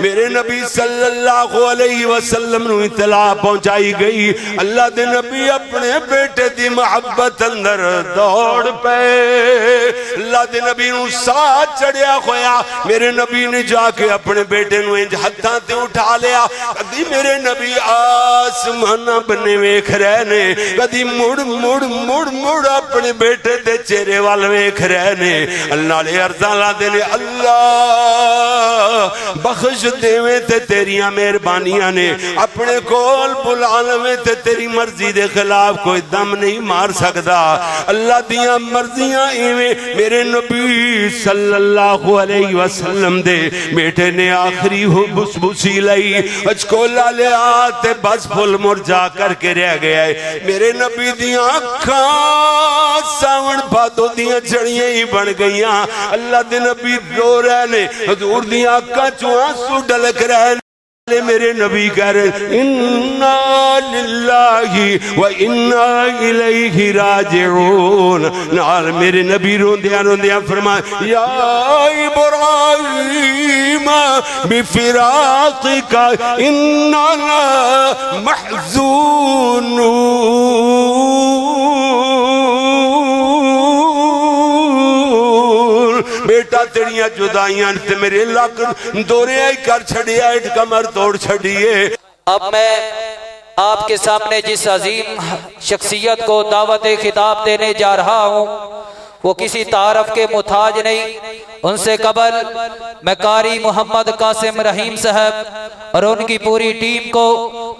میرے نبی صلی اللہ علیہ وسلم نو اطلاع پہنچائی گئی، اللہ دے نبی اپنے بیٹے دی محبت اندر دوڑ پے، اللہ دے نبی نو ساتھ چڑھیا ہویا، میرے نبی نے جا کے اپنے بیٹے نو انج ہتھاں تے اٹھا لیا، کدی میرے نبی آسمانہ بنے ویکھ رہے نے، کدی مڑ مڑ مڑ مڑ اپنے بیٹے دے چہرے وال ویکھ رہے نے، اللہ نے عرضاں لا دینے، اللہ بخش دیویں تے تیریاں مہربانیاں نے، اپنے کول بلانویں تے تیری مرضی دے خلاف کوئی دم نہیں مار سکدا، اللہ دیاں مرضیاں ایویں میرے نبی صلی اللہ علیہ وسلم دے بیٹے نے آخری ہو بس بسی لئی، اچکولا لے آتے بس پھل مرجا کر کے رہ گیا ہے، میرے نبی دیاں کھاں ساون بھادو دیاں جڑیاں ہی بن گئیاں، اللہ دے نبی رو رہے نے، حضور دیاں آقا چوہاں سو ڈلک رہے نے، میرے نبی کہہ رہے اِنَّا لِلَّهِ وَإِنَّا إِلَيْهِ راجعون، نال میرے نبی روندیاں روندیاں فرمائے یا ابراہیم بفراقک اِنَّا محزونون، بیٹا تیریاں جدائیاں تے میرے لاکھ دورے آئی کر چھڑی آئیٹ کمر توڑ چھڑیے۔ اب میں آپ کے سامنے جس عظیم شخصیت کو دعوت خطاب دینے جا رہا ہوں وہ کسی تعارف کے محتاج نہیں، ان سے قبل میں قاری محمد قاسم رحیم صاحب اور ان کی پوری ٹیم کو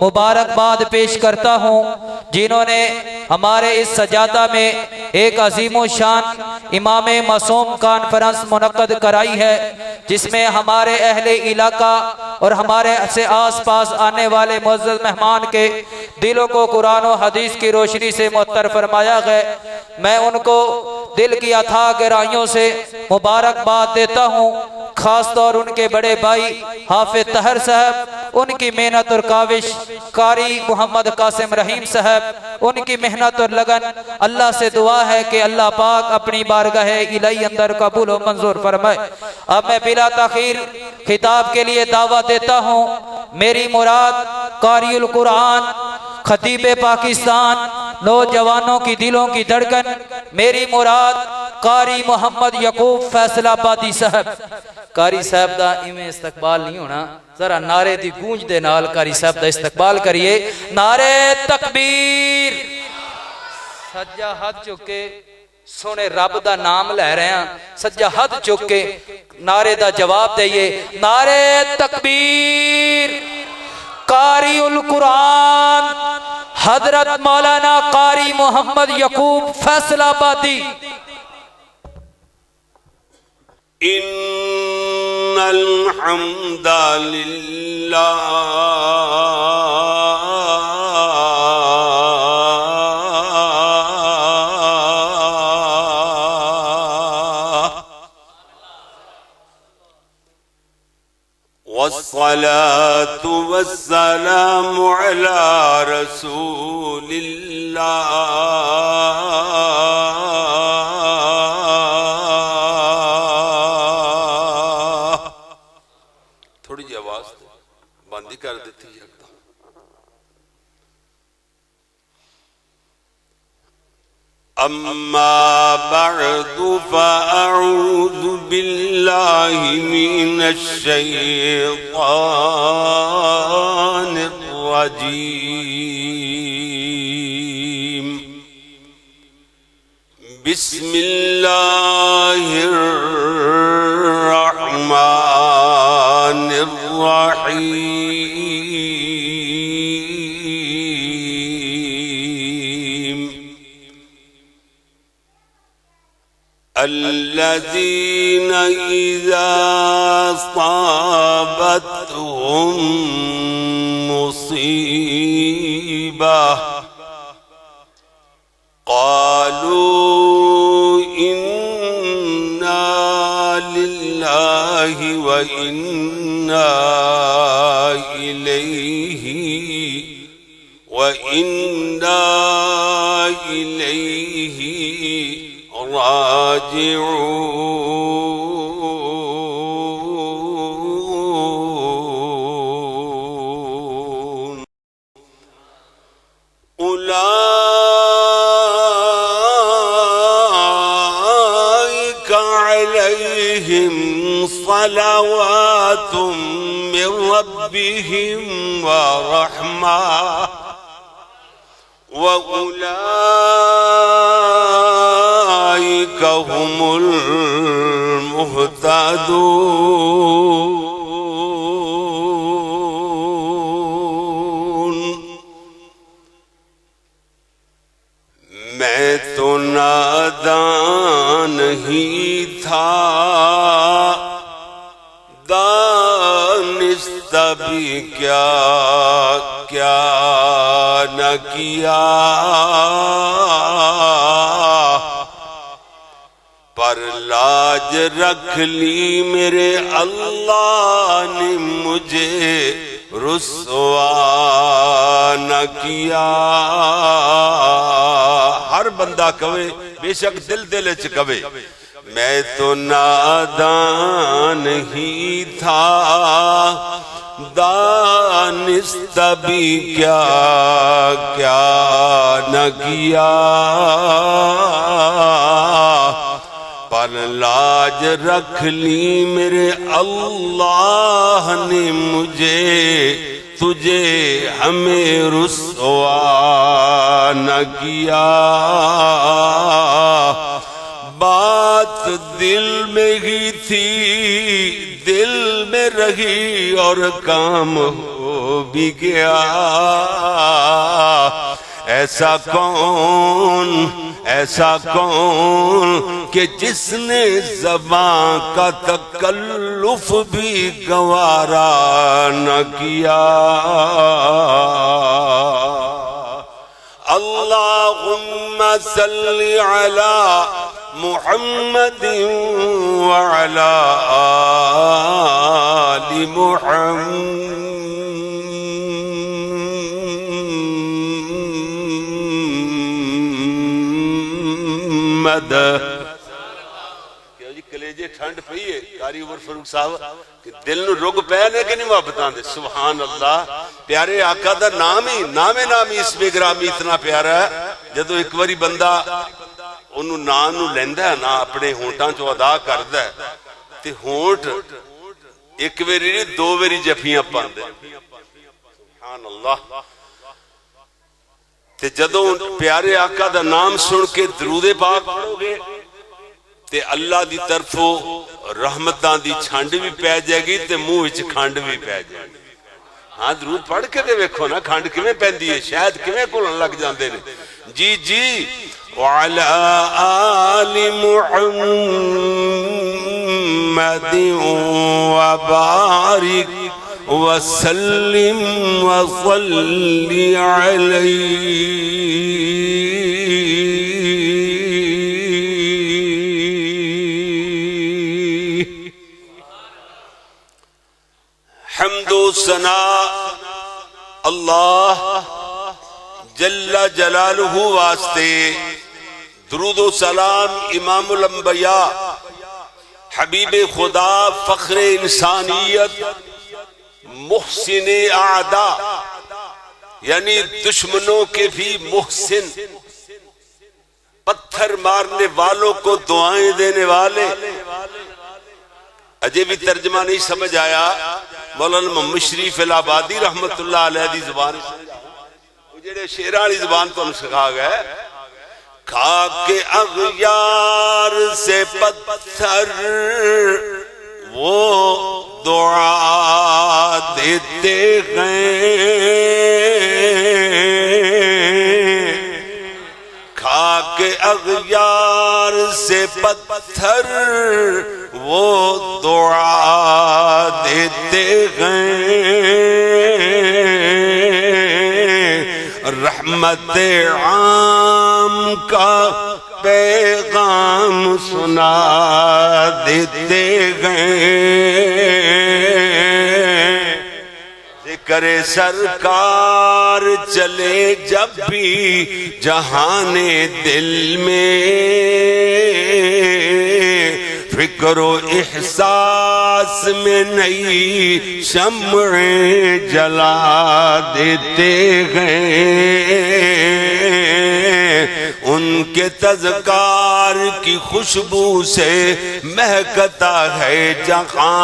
مبارکباد پیش کرتا ہوں، جنہوں نے ہمارے اس سجادہ میں ایک عظیم و شان امام معصوم کانفرنس منعقد کرائی ہے، جس میں ہمارے اہل علاقہ اور ہمارے سے آس پاس آنے والے معزز مہمان کے دلوں کو قرآن و حدیث کی روشنی سے معطر فرمایا گیا۔ میں ان کو دل کی اتھاہ گہرائیوں سے مبارکباد دیتا ہوں، خاص طور ان کے بڑے بھائی حافظ طاہر صاحب، ان کی محنت اور کاوش، قاری محمد قاسم رحیم صاحب، ان کی محنت اور لگن، اللہ سے دعا ہے کہ اللہ پاک اپنی بارگاہ الہی اندر قبول و منظور فرمائے۔ اب میں بلا تاخیر خطاب کے لیے دعوت دیتا ہوں، میری مراد قاری القرآن، خطیب پاکستان، نوجوانوں کی دلوں کی دھڑکن، میری مراد قاری محمد یعقوب فیصل آبادی صاحب۔ قاری صاحب دا ایویں استقبال نہیں ہونا، ذرا نعرے دی گونج دے نال قاری صاحب دا استقبال کریے، نعرے تکبیر۔ سجا ہاتھ چکے سونے رب دا نام لے رہے ہیں، سجا ہاتھ چکے نعرے دا جواب دئیے، نعرے تکبیر۔ قاری القرآن حضرت مولانا قاری محمد یعقوب فیصل آبادی۔ ان الحمد للہ والصلاة والسلام على رسول اللہ۔ تھوڑی جی آواز بندی کر دیتی ہے۔ اما بعد فاعوذ باللہ من الشیطان الرجیم، بسم اللہ الرحمن الرحیم، الذين إذا أصابتهم مصيبة قالوا إنا لله وإنا إليه راجعون۔ صلوات من ربهم ورحمة وأولئك هم المهتدون. میں تو نادان ہی تھا، دانست بھی کیا کیا نہ کیا، پر لاج رکھ لی میرے اللہ نے مجھے رسوا نہ کیا. ہر بندہ کہے، بے شک دل دل چ کہے، میں تو نادان ہی تھا، دانست بھی کیا کیا نہ کیا، پر لاج رکھ لی میرے اللہ نے مجھے تجھے ہمیں رسوا نہ کیا. بات دل میں ہی تھی، دل میں رہی اور کام ہو بھی گیا. ایسا کون کہ جس نے زبان کا تکلف بھی گوارا نہ کیا. اللہم صلی علی محمد وعلی آل محمد. جی کلیجے ٹھنڈ پئی ہے قاری عمر فاروق صاحب کہ دل نو رگ پے نے کہ نہیں محبتاں دے. سبحان اللہ. پیارے آقا دا نام ہی اسم گرامی اتنا پیارا ہے. جدو ایک باری بندہ انہوں نام نو لیندا ہے نا اپنے ہونٹاں چو ادا کردا ہے تے ہونٹ ایک واری نہیں دو واری جفیاں پاندے. سبحان اللہ. تے جدو پیارے آقا دا نام سن کے درود پاک پڑھو گے تے اللہ دی طرفوں رحمتاں دی چھنڈ بھی پہ جائے گی تے منہ وچ کھنڈ بھی پہ جائے گی. ہاں درود پڑھ کے دے ویکھو نا کھنڈ کیویں پیندی ہے، شاید کیویں گھلن لگ جاندے نے. جی جی. وعلى آل محمد وبارك وسلم وصل عليه. حمد و ثنا اللہ جل جلالہ واسطے، درود و سلام امام الانبیاء حبیب خدا فخر انسانیت محسن اعداء یعنی دشمنوں کے بھی محسن، پتھر مارنے والوں کو دعائیں دینے والے. اجے بھی ترجمہ نہیں سمجھ آیا مولانا محمد شریف الہبادی رحمت اللہ علیہ دی زبان جڑے شیراں والی زبان تو سکھا گئے. کھا کے اغیار سے پتھر وہ دعا دیتے گئے، کھا کے اغیار سے پتھر وہ دعا دیتے گئے. رحمت عام کا پیغام سنا دیتے گئے. ذکر سرکار چلے جب بھی جہان دل میں، فکر و احساس میں نئی شمعیں جلا دیتے گئے. ان کے تذکار کی خوشبو سے مہکتا ہے جہاں،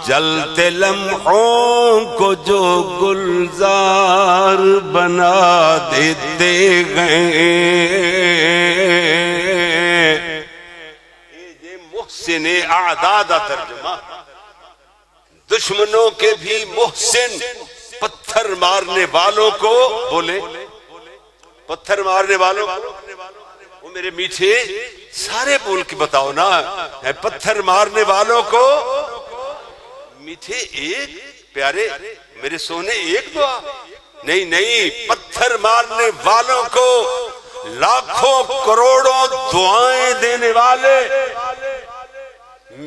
جلتے لمحوں کو جو گلزار بنا دیتے گئے۔ یہ محسن اعداد ترجمہ، دشمنوں کے بھی محسن، پتھر مارنے والوں کو بولے، پتھر مارنے والوں کو وہ میرے میٹھے سارے بول کے بتاؤ نا، پتھر مارنے والوں کو میٹھے ایک پیارے میرے سونے ایک دعا نہیں نہیں، پتھر مارنے والوں کو لاکھوں کروڑوں دعائیں دینے والے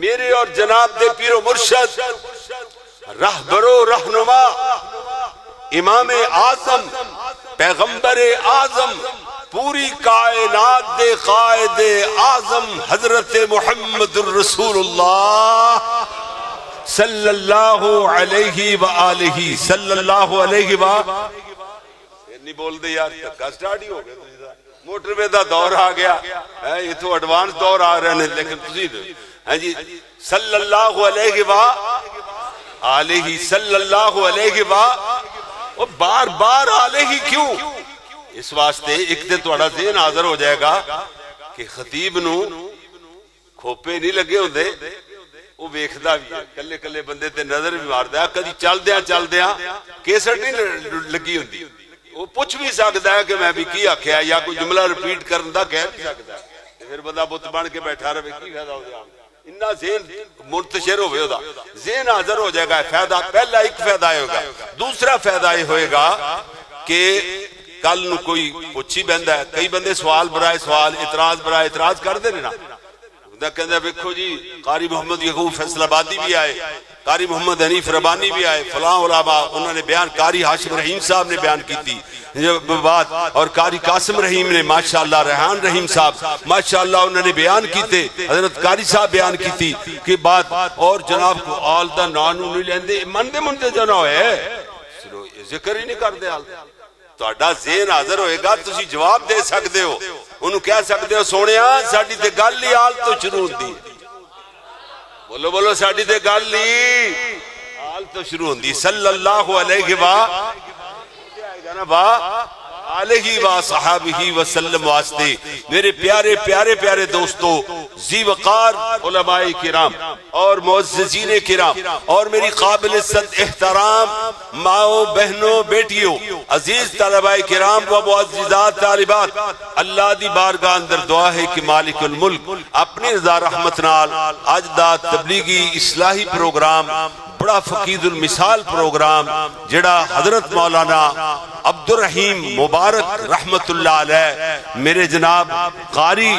میرے اور جناب دے پیر و مرشد رہبر و رہنما امام اعظم پیغمبر اعظم پوری کائنات دے قائد اعظم حضرت محمد الرسول اللہ صلی اللہ علیہ وآلہ صلی اللہ علیہ وآلہ۔ نہیں بول دے یار، تکا سٹارٹ ہی ہو گیا، موٹر وے دا دور آ گیا، یہ تو ایڈوانس دور آ رہے ہیں، لیکن تسی جی صلی اللہ علیہ وآلہ صلی اللہ علیہ وآلہ، بار بار علیہ کیوں؟ اس واسطے ایک دے توڑا ذہن حاضر ہو جائے گا کہ خطیب نو کھوپے نہیں لگے ہوندے، وہ ویکھدا بھی ہے، کلے کلے بندے تے نظر بھی ماردا ہے، کدی چل دیاں کیسٹ نہیں لگی ہوندی، وہ پوچھ بھی سکدا ہے کہ میں بھی کی آکھیا، یا کوئی جملہ ریپیٹ کرن دا کہہ بھی سکدا ہے، پھر بندہ بت بن کے بیٹھا رہے کی فائدہ ہو جائے، انہا ذہن منتشر ہوئے ہوگا، ذہن حاضر ہو جائے گا۔ فائدہ پہلا ایک فائدہ یہ ہوگا، دوسرا فائدہ یہ ہوئے گا کہ کل نو کوئی پوچھی بندہ ہے، کئی بندے سوال برائے سوال، اعتراض برائے اعتراض کر دے نا، کہندہ دیکھو جی قاری محمد یعقوب فیصل آبادی بھی آئے، قاری محمد حنیف ربانی بھی آئے، فلاں علماء انہوں نے بیان، قاری ہاشم رحیم صاحب نے بیان کی تھی بات، اور قاری قاسم رحیم نے ماشاءاللہ، ریحان رحیم صاحب ماشاءاللہ انہوں نے بیان کی تھے، حضرت قاری صاحب بیان کی تھی کہ بات، اور جناب کو آلدہ نانو نہیں لیندے مندے جنو ہے، ذکر ہی نہیں کر دے آلدہ، تو اڈا ذہن حاضر ہوئے گا، تسی جواب دے سکتے ہو، انہوں کہہ سکتے ہو سونیا ساڑی تے گل لی آل تو شروع ہوندی، بولو بولو ساڑی تے گل لی آل تو شروع ہوندی، صلی اللہ علیہ وآلہ صحابہ وسلم واسطے میرے پیارے پیارے پیارے دوستو، ذی وقار علماء کرام اور معززین کرام اور میری قابل صد احترام ماؤں بہنوں بیٹیوں، عزیز طلباء کرام و معززات طالبات، اللہ دی بارگاہ اندر دعا ہے کہ مالک الملک اپنی رضا رحمت نال آج دا تبلیغی اصلاحی پروگرام، بڑا فقید المثال پروگرام جڑا حضرت مولانا عبد الرحیم مبارک رحمت اللہ علیہ میرے جناب قاری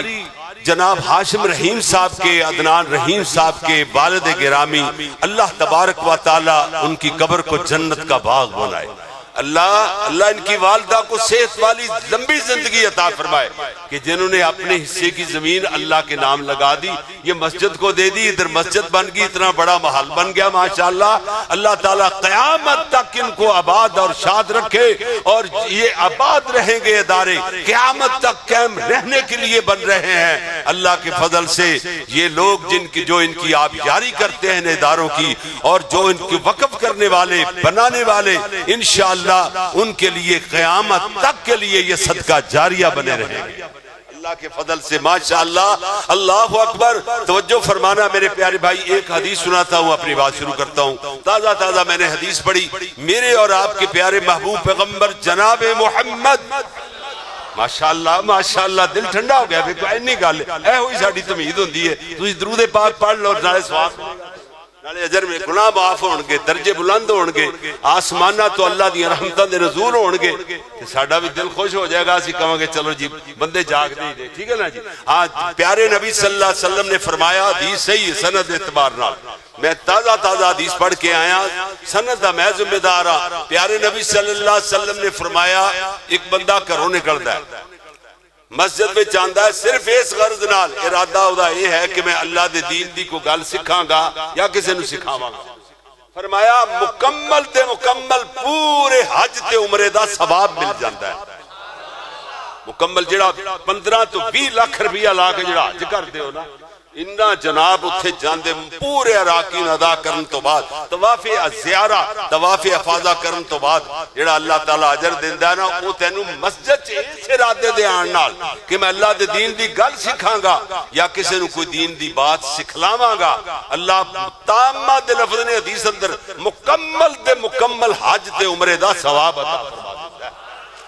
جناب ہاشم رحیم صاحب کے، عدنان رحیم صاحب کے والد گرامی، اللہ تبارک و تعالی ان کی قبر کو جنت کا باغ بنائے، اللہ ان کی والدہ کو صحت والی لمبی زندگی عطا فرمائے کہ جنہوں نے اپنے حصے کی زمین اللہ کے نام لگا دی، یہ مسجد کو دے دی، ادھر مسجد بن گئی، اتنا بڑا محل بن گیا ماشاءاللہ، اللہ تعالیٰ قیامت تک ان کو آباد اور شاد رکھے، اور یہ آباد رہیں گے ادارے، قیامت تک قائم رہنے کے لیے بن رہے ہیں اللہ کے فضل سے۔ یہ لوگ جو ان کی آبیاری کرتے ہیں اداروں کی، اور جو ان کی وقف کرنے والے بنانے والے، انشاءاللہ ان کے لیے قیامت تک کے لیے یہ صدقہ جاریہ بنے رہیں گے اللہ کے فضل سے ماشاءاللہ۔ اللہ اکبر، توجہ فرمانا میرے پیارے بھائی، ایک حدیث سناتا ہوں، اپنی بات شروع کرتا ہوں، تازہ میں نے حدیث پڑھی، میرے اور آپ کے پیارے محبوب پیغمبر جناب محمد ماشاءاللہ ماشاءاللہ، دل ٹھنڈا ہو گیا، بے کوئی نہیں گل اے ہوئی ساڑی تمید ہوندی ہے، تسی درود پاک پڑھ لو، نالے ثواب نالے اجر میں گناہ معاف ہونگے، درجے بلند ہونگے، آسمانہ تو اللہ دی رحمتاں دے نزول ہونگے، کہ ساڑھا بھی دل خوش ہو جائے گا، اسی کہاں گے چلو جی بندے جاگ نہیں دے، ٹھیک ہے نا جی۔ آج پیارے نبی صلی اللہ علیہ وسلم نے فرمایا، حدیث صحیح سند اعتبار نال، میں تازہ حدیث پڑھ کے آیا، سند دا میں ذمہ دار ہاں، پیارے نبی صلی اللہ علیہ وسلم نے فرمایا، ایک بندہ گھروں نکلدا ہے، مسجد میں چاندہ ہے، صرف اس غرض نال، ارادہ ہودا یہ ہے کہ میں اللہ دے دین دی کو گل سکھاں گا یا کسی نو سکھاواں گا، فرمایا مکمل تے مکمل پورے حج تے عمرے دا ثواب مل جاندا ہے، مکمل جڑا 15 تو 20 لاکھ روپیہ لا کے جڑا حج کرتے ہو نا انہاں جناب اتھے جاندے پورے اراکین ادا کرن تو بعد طواف زیارہ طواف افاضہ کرن تو بعد جڑا اللہ تعالیٰ اجر دیندا ہے نا وہ تینوں مسجد چ اس ارادے دے آن نال کہ میں اللہ دے دین دی گل سکھاں گا یا کسی نو کوئی دین دی بات سکھلاواں گا اللہ تامہ دے لفظ نے حدیث اندر مکمل دے مکمل حج تے عمرے دا ثواب عطا فرما دیتا ہے۔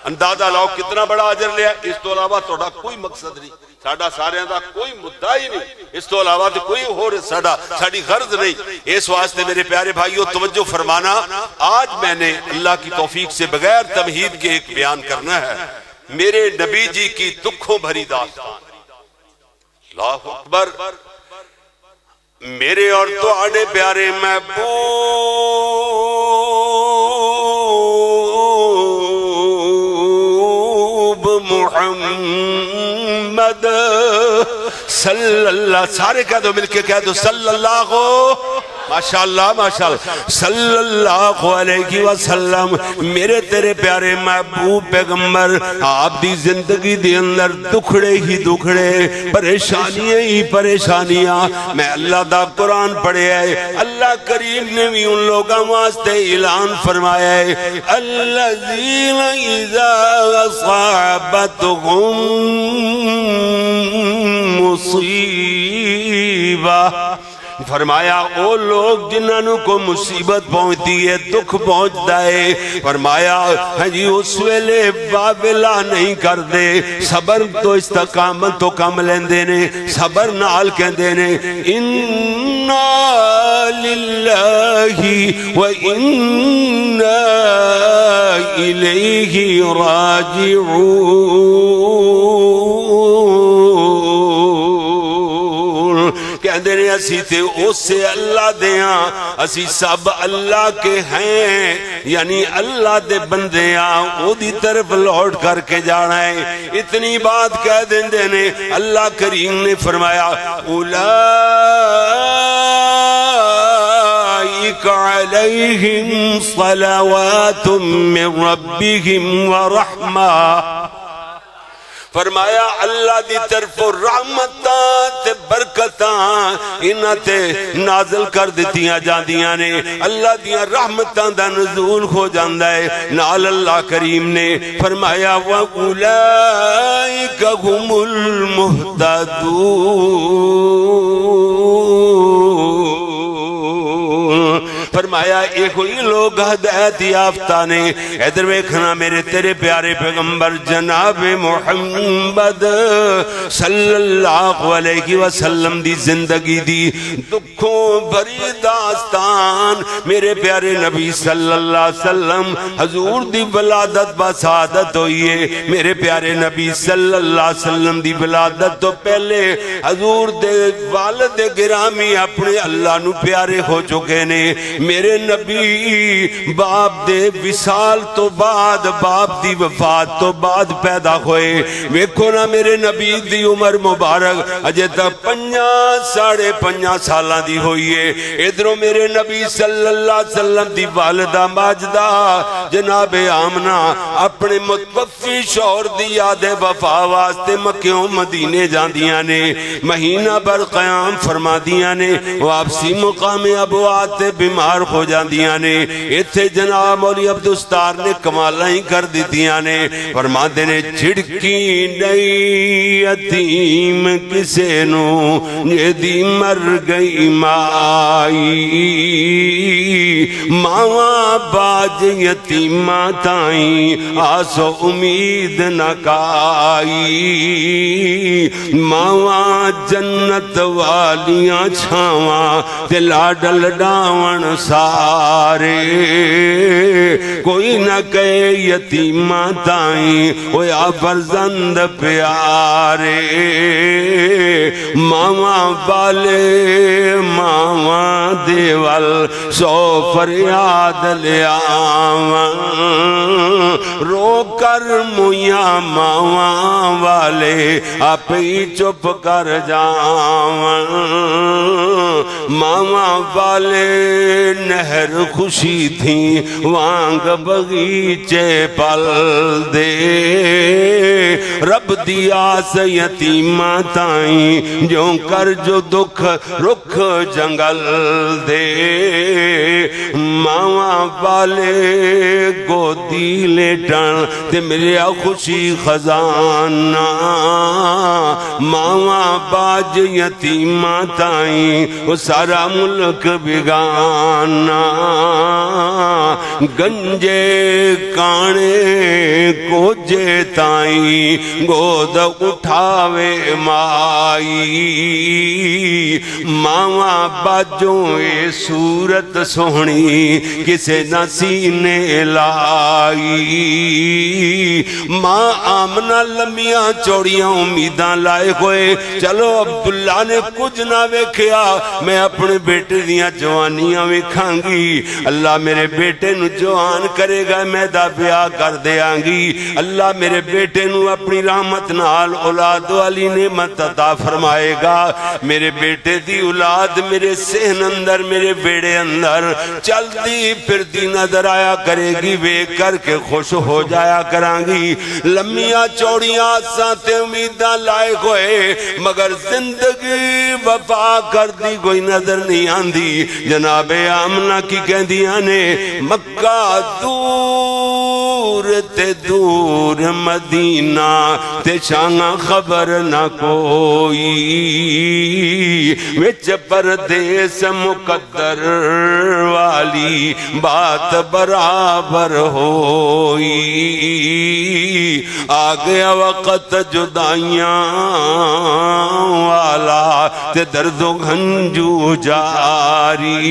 اندازہ لاؤ کتنا بڑا اجر لیا، اس تو علاوہ تہاڈا کوئی مقصد نہیں، ساڈا سارے دا کوئی مدعا ہی نہیں، اس تو علاوہ تو کوئی اور ساڈی غرض نہیں۔ اس واسطے میرے پیارے بھائیوں توجہ فرمانا، آج میں نے اللہ کی توفیق سے بغیر تمہید کے ایک بیان کرنا ہے میرے نبی جی کی دکھوں بھری داستان۔ اللہ اکبر، میرے اور تہاڈے پیارے محمد صلی اللہ، سارے کہہ دو مل کے کہہ دو صلی اللہ ماشاءاللہ ماشاءاللہ صلی اللہ علیہ وسلم۔ میرے تیرے پیارے محبوب پیغمبر آپ دی زندگی دے اندر دکھڑے ہی دکھڑے، پریشانیاں ہی پریشانیاں۔ میں اللہ دا قرآن پڑھے ہے، اللہ کریم نے بھی ان لوگوں واسطے اعلان فرمایا ہے الذین اذا اصابتهم مصیبہ، فرمایا او لوگ جنہوں کو مصیبت پہنچتی ہے، دکھ پہنچتا ہے، فرمایا ہاں جی اس ویلے باولا نہیں کر دے، صبر تو استقامت تو کم لیندے نے، صبر نال کہندے نے انا للہ و انا الیہ راجعون۔ کہندے نے اسی تے اس سے اللہ دیاں، اسی سب اللہ کے ہیں، یعنی اللہ دے بندے آں، او دی طرف لوٹ کر کے جانا ہے۔ اتنی بات کہہ دیندے نے، اللہ کریم نے فرمایا اولئک علیہم صلوات من ربہم ورحمہ، فرمایا اللہ دی طرف رحمتاں تے برکتاں انہاں تے نازل کر دتیاں جاندیاں نے، اللہ دیاں رحمتاں دا نزول ہو جاندا ہے۔ نال اللہ کریم نے فرمایا وَأُولَئِكَ هُمُ الْمُهْتَدُونَ، فرمایا ایک ہوئی لوگ ہدایت یافتہ نے۔ ادھر ویکھنا میرے تیرے پیارے پیغمبر جناب محمد صلی اللہ علیہ وسلم دی زندگی دی دکھوں بھری داستان، میرے پیارے نبی صلی اللہ علیہ وسلم حضور دی ولادت بسعادت ہوئی ہے۔ میرے پیارے نبی صلی اللہ علیہ وسلم دی ولادت تو پہلے حضور دے والد گرامی اپنے اللہ نو پیارے ہو چکے نے۔ میرے نبی باپ دے وصال تو بعد، باپ دی وفات تو بعد پیدا ہوئے۔ ویکھو نا میرے نبی دی عمر مبارک اجے تک 5.5 سالاں دی ہوئی ہے۔ ادھروں میرے نبی صلی اللہ علیہ وسلم دی والدہ ماجدہ جناب آمنہ اپنے متوفی شوہر دی یاد وفا واسطے مکیوں مدینے جاندیاں نے، مہینہ بھر قیام فرما دیاں نے، واپسی مقام ابوات بیمار ہو جاندیاں نے۔ ایتھے جناب مولی عبدالستار نے کمالاں ہی کر دیتیاں نے، فرماندے نے جھڑکی نہیں یتیم کسے نو جدی مر گئی مائی، ماواں باج یتیماں تائیں آسو امید نہ کائی، ماواں جنت والیاں چھاواں تے لاڈل ڈاون سارے، کوئی نہ کہے یتیماں تائیں ہویا فرزند پیارے، ماواں والے ماواں دیوال 100 فریاد لے آواں رو کر مویاں ماواں والے آپ ہی چپ کر جاواں ماواں والے نہر خوشی تھی وانگ بغیچے پل دے رب دیا سے یتیمہ تائیں جو کر جو دکھ رکھ جنگل دے ماواں والے گودی لیٹن تے ملیا خوشی خزانہ ماواں باج یتیمہ تائیں وہ سارا ملک بگانا گنجے کانے کوجے تائیں گود اٹھاوے مائی ماواں باجوں اے صورت سونی کسے نہ سینے لائی ماں آمنہ لمیاں چوڑیاں امیداں لائے ہوئے چلو عبداللہ نے کچھ نہ ویکھیا میں اپنے بیٹے دیاں جوانیاں ویکھاں گی اللہ میرے بیٹے نو جوان کرے گا میں دا بیاہ کر دیاں گی اللہ میرے بیٹے نو اپنی رحمت نال اولاد والی نعمت عطا فرمائے گا میرے بیٹے دی اولاد میرے صحن اندر میرے بیڑے اندر چلتی پھرتی نظر آیا کرے گی ویکھ کر کے خوش ہو جایا کرانگی لمیاں چوڑیاں سانتے امیداں لائے ہوئے مگر زندگی وفا کر دی کوئی نظر نہیں آندی جناب آمنہ کی کہندیاں نے مکہ دور تے دور مدینہ تے شانہ خبر نہ کوئی وچ پردیس مقدر والی بات برابر ہوئی آگیا وقت جدائیاں والا تے درد و گھنجو جاری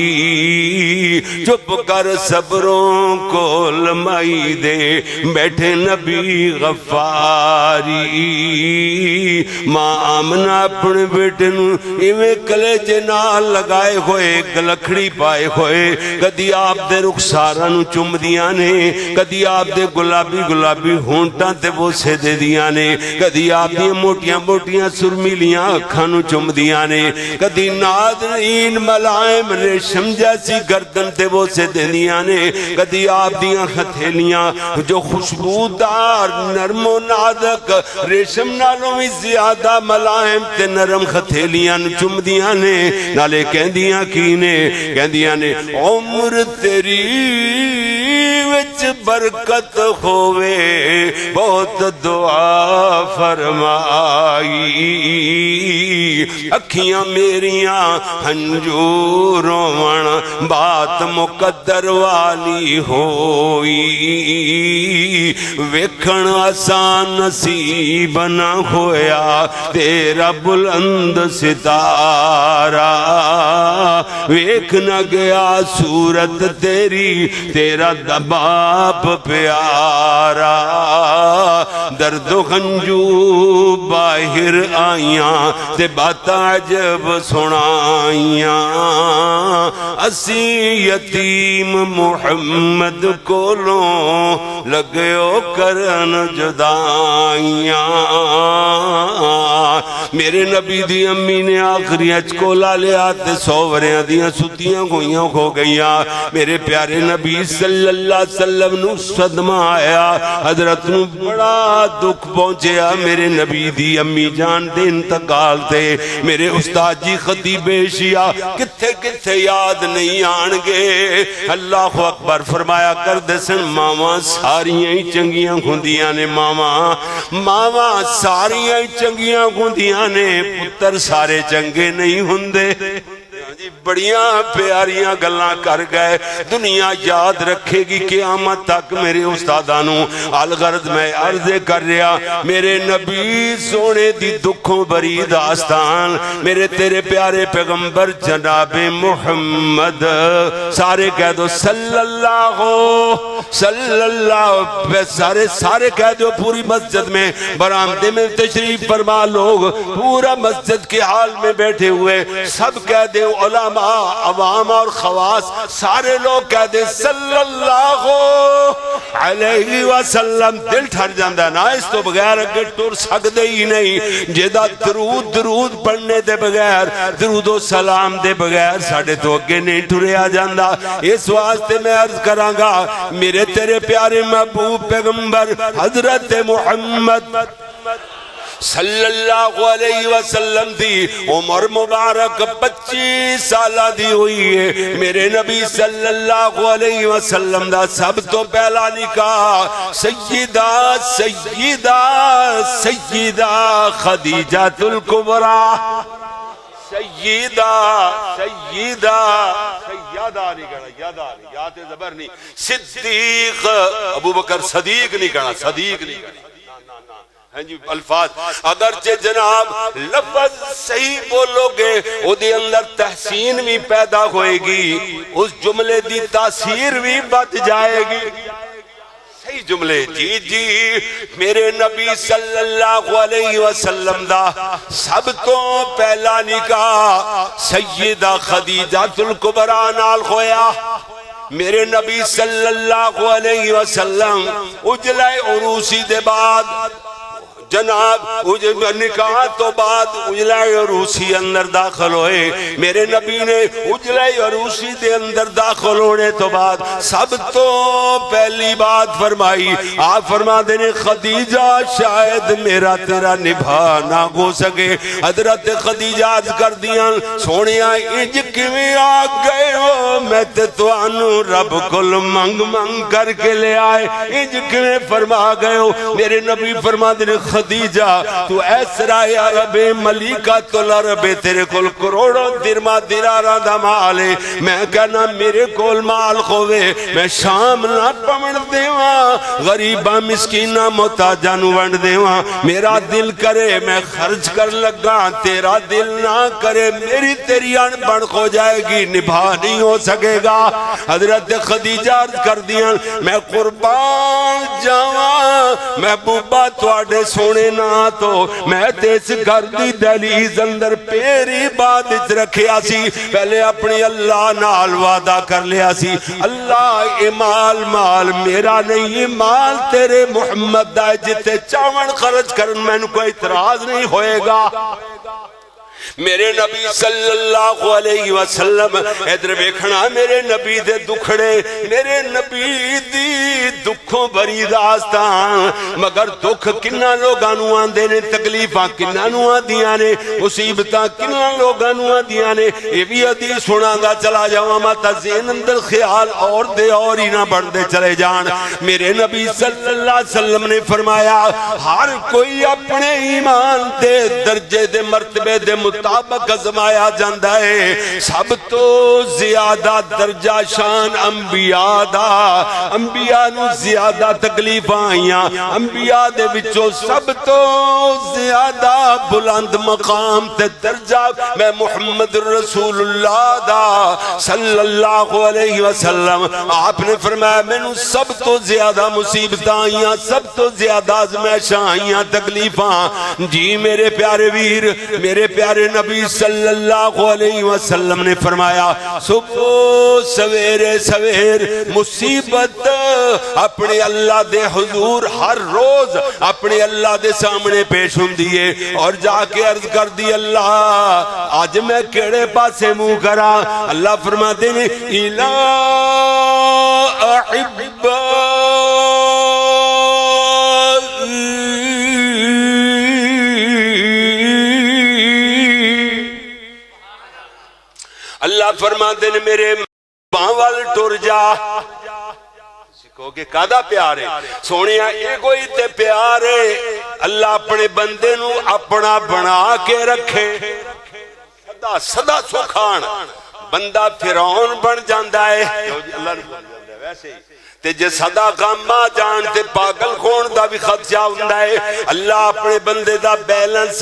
چپ کر صبروں کو لمائی دے بیٹھے نبی غفاری ماں آمنہ اپنے بیٹے نو ایویں کلیجے نال لگائے ہوئے گلکھڑی پائے ہوئے کدی آپ دے رخساراں نو چم دیاں نے کدی آپ دے گلابی گلابی ہونٹاں تے بوسے دے دیاں نے کدی آپ دی موٹیاں موٹیاں سرمیلیاں اکھاں نو چم دیاں نے کدی نادرین ملائم ریشم جیسی گردن تے بوسے دے دیاں نے کدی آپ دیاں ہتھیلیاں جو خوشبودار نرم و نازک ریشم نالوں بھی زیادہ ملائم تے نرم ہتھیلیاں چم دیاں نے نالے کہندیاں کہندیاں نے عمر تیری وچ برکت ہووے بہت دعا فرمائی اکھیاں میریاں ہنجو روون بات مقدر والی ہوئی ویکھن آسان نصیب نہ ہویا تیرا بلند ستارہ ویکھ نہ گیا صورت تیری تیرا دباب پیارا درد و خنجو باہر آئیاں تے بات عجب سنائیاں اسی یتیم محمد کولوں لگیو کرن جدائیاں میرے نبی دی امی نے آخری اچ کولا لیا تے 100 وریاں دیاں ستیاں گوئیاں ہو گئیاں میرے پیارے نبی صلی اللہ علیہ وسلم نو صدمہ آیا حضرت نو بڑا دکھ پہنچیا میرے نبی دی امی جان دے انتقال تے میرے استاد جی خطیب ایشیا کتھے کتھے یاد نہیں آنگے اللہ اکبر فرمایا کر دسن ماما ساریاں ہی چنگیاں گھندیاں نے ماما ساریاں ہی چنگیاں گھندیاں نے پتر سارے چنگے نہیں ہندے بڑیاں پیاریاں گلاں کر گئے دنیا یاد رکھے گی قیامت تک میرے استادانوں الغرض میں عرض کر رہا میرے نبی سونے دی دکھوں بری داستان میرے تیرے پیارے پیغمبر جناب محمد سارے کہہ دو صلی اللہ سارے کہہ دو پوری مسجد میں برآمدے میں تشریف فرما لوگ پورا مسجد کے حال میں بیٹھے ہوئے سب کہہ دے علماء علماء عوام اور خواص سارے لوگ کہہ دیں صلی اللہ علیہ وسلم دل ٹھر جاندہ نا اس تو بغیر اگر ٹر سکتے ہی نہیں جیدہ درود پڑھنے دے بغیر درود و سلام دے بغیر ساڑھے تو اگے نہیں ٹریا جاندہ اس واسطے میں عرض کروں گا میرے تیرے پیارے محبوب پیغمبر حضرت محمد صلی اللہ علیہ وسلم دی عمر مبارک 25 سالہ دی ہوئی ہے میرے نبی صلی اللہ علیہ وسلم دا سب تو پہلا نکاح سیدہ خدیجہ الکبریٰ صدیق ابو بکر صدیق نہیں کہنا صدیق نہیں کہنا ہاں جی الفاظ اگرچہ جناب لفظ صحیح بولو گے او دے اندر تحسین بھی پیدا ہوئے گی اس جملے دی تاثیر بھی بڑھ جائے گی صحیح جملے جی میرے نبی صلی اللہ علیہ وسلم دا سب تو پہلا نکاح سیدہ خدیجہ الکبریٰ نال ہویا میرے نبی صلی اللہ علیہ وسلم اجلے عروسی دے بعد جناب نکاح تو بعد اجلہ عروسی اندر داخل ہوئے میرے نبی نے اجلہ عروسی دے اندر داخل ہونے تو بعد سب تو پہلی بات فرمائی آپ فرما دینے خدیجہ شاید میرا تیرا نبھا نہ ہو سکے حضرت خدیجہ عرض کر دیا سونیاں انج کیویں آ گئے ہو میں تے توانو رب کل منگ منگ کر کے لے آئے انج کیویں فرما گئے ہو میرے نبی فرما دینے خدیجہ تو ایسرائے عرب ملیکہ العرب تیرے کول کروڑوں درما دیناراں دا مال ہے میں کہنا میرے کول مال ہوئے میں شام نہ پمڑ دیواں غریباں مسکیناں محتاجاں نو ونڈ دیواں میرا دل کرے میں خرچ کر لگا تیرا دل نہ کرے میری تیری ان بڑھ ہو جائے گی نبھا نہیں ہو سکے گا حضرت خدیجہ عرض کر دیا میں قربان جاواں محبوبہ تواڈے سونے نہ تو میں تیس گھر دی دہلیز اندر پیری بات رکھیا سی پہلے اپنی اللہ نال وعدہ کر لیا سی اللہ اے مال میرا نہیں مال تیرے محمد دا جتے چاون خرچ کرن میں نے کوئی اعتراض نہیں ہوئے گا میرے نبی صلی اللہ علیہ وسلم ادھر بیکھنا میرے نبی دے دکھڑے میرے نبی دی دکھوں بری داستان مگر دکھ کنہ لوگاں نو آندے نے تکلیفاں کنہ نو آندیاں نے مصیبتاں کنہ لوگاں نو آندیاں نے یہ بھی حدیث سنا دا چلا جاواں ماتا ذہن اندر خیال اور دے اور ہی نہ بڑھ دے چلے جان میرے نبی صلی اللہ علیہ وسلم نے فرمایا ہر کوئی اپنے ایمان دے درجے دے مرتبے دے مطابق ازمایا جاندہ ہے سب تو زیادہ درجہ شان انبیاء دا انبیاء نو زیادہ تکلیف آئیاں انبیاء دے وچوں سب تو زیادہ بلند مقام تے درجہ میں محمد رسول اللہ دا صلی اللہ علیہ وسلم آپ نے فرمایا میں نو سب تو زیادہ مصیبت آئیاں سب تو زیادہ ازمائشاں آئیاں تکلیفاں جی میرے پیارے ویر میرے پیارے نبی صلی اللہ علیہ وسلم نے فرمایا صبح سویرے سویر مصیبت اپنے اللہ دے حضور ہر روز اپنے اللہ دے سامنے پیش ہوں دیئے اور جا کے عرض کر دی اللہ آج میں کیڑے پاسے منہ کرا اللہ فرما دینے الہ احبہ اللہ فرما دے میرے باوال ٹور جا کہو کہ کادا پیارے سونیا اے کوئی تے پیارے اللہ اپنے بندے نو اپنا بنا کے رکھے صدا سکھان بندہ فرعون بن جاندہ ہے اللہ نے تے جے صدا غم آ جان تے پاگل کھون دا بھی خدشہ ہوندا ہے. اللہ اپنے بندے دا بیلنس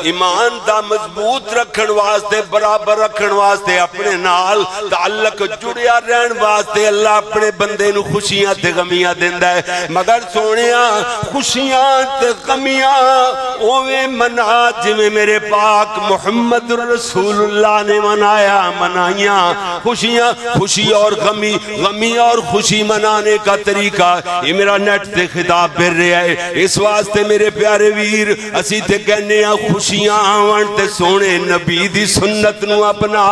ایمان دا مضبوط رکھن واسطے برابر رکھن واسطے اپنے نال تعلق جڑیا رہن واسطے اللہ اپنے بندے نو خوشیاں تے غمیاں دیندا ہے. مگر سونیاں خوشیاں تے غمیاں اوویں منا جویں میرے پاک محمد رسول اللہ نے منائیاں. خوشیاں خوشی اور غمی، غمی اور خوشی منانے کا طریقہ یہ میرا نیٹ تے خطاب پھر رہا ہے. اس واسطے میرے پیارے ویر اسی تے کہنے ہیں خوشیاں آون تے سونے نبی دی سنت نو اپنا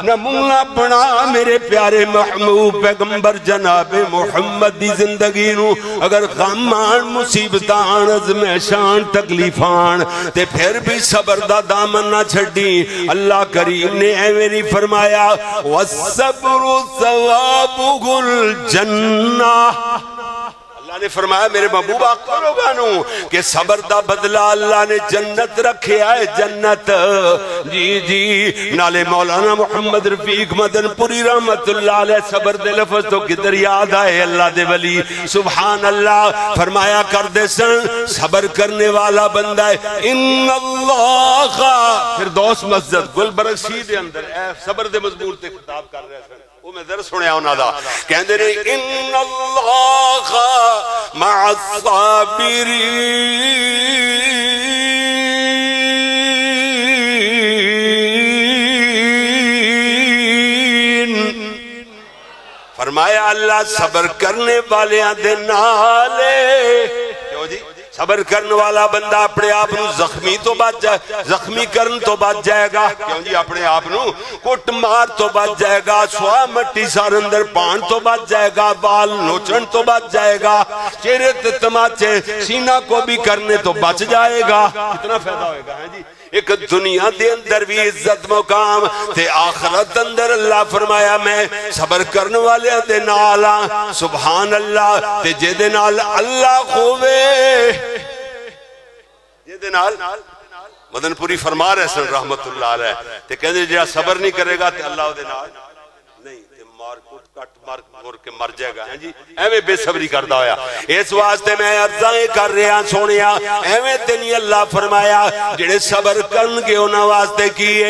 نمونہ اپنا میرے پیارے محبوب پیغمبر جناب محمد دی زندگی نو. اگر غم آن مصیبتان ازمیشان تکلیفان تے پھر بھی صبر دا دامن نہ چھڑی. اللہ کریم نے ایویں نہیں فرمایا والصبر ثوابہ الجنہ. اللہ نے فرمایا میرے محبوب آقا بانو کہ صبر دا بدلہ اللہ نے جنت رکھے آئے جنت. جی جی نالے مولانا محمد رفیق مدن پوری رحمت اللہ علیہ صبر دے لفظ تو کدھر یاد آئے اللہ دے ولی سبحان اللہ فرمایا کر دے سن صبر کرنے والا بندہ ہے. ان اللہ پھر دوست مسجد گلبرگ سی دے اندر اے صبر دے مضمون تے خطاب کر رہے سن وہ میں در سنیا ہونا دا کہندے نے ان اللہ مع الصابرین. فرمایا اللہ صبر کرنے والے دے نالے. کیوں جی صبر کرنے والا بندہ اپنے آپ نو زخمی تو بچ جائے زخمی کرن تو بچ جائے گا. کیوں جی اپنے آپ نو کٹ مار تو بچ جائے گا سوا مٹی سار اندر پان تو بچ جائے گا بال نوچن تو بچ جائے گا چہرے تے تماچے سینہ کو بھی کرنے تو بچ جائے گا. کتنا فائدہ ہوئے گا جی. ایک دنیا دے اندر بھی عزت مقام تے آخرت اندر اللہ فرمایا میں صبر کرنے والے دے نالا. سبحان اللہ. تے جے دے نال اللہ خوے جے دے نال مدن پوری فرما رہے سن رحمت اللہ علیہ تے کہنے جہاں صبر نہیں کرے گا تے اللہ دے نال نہیں تے مار کٹ مار مر کے مر جائے گا. جی ایویں بے صبری کردا ہویا. اس واسطے میں عرضیں کر رہا سونیا ایویں تے نہیں اللہ فرمایا جڑے صبر کرن گے انہاں واسطے کیے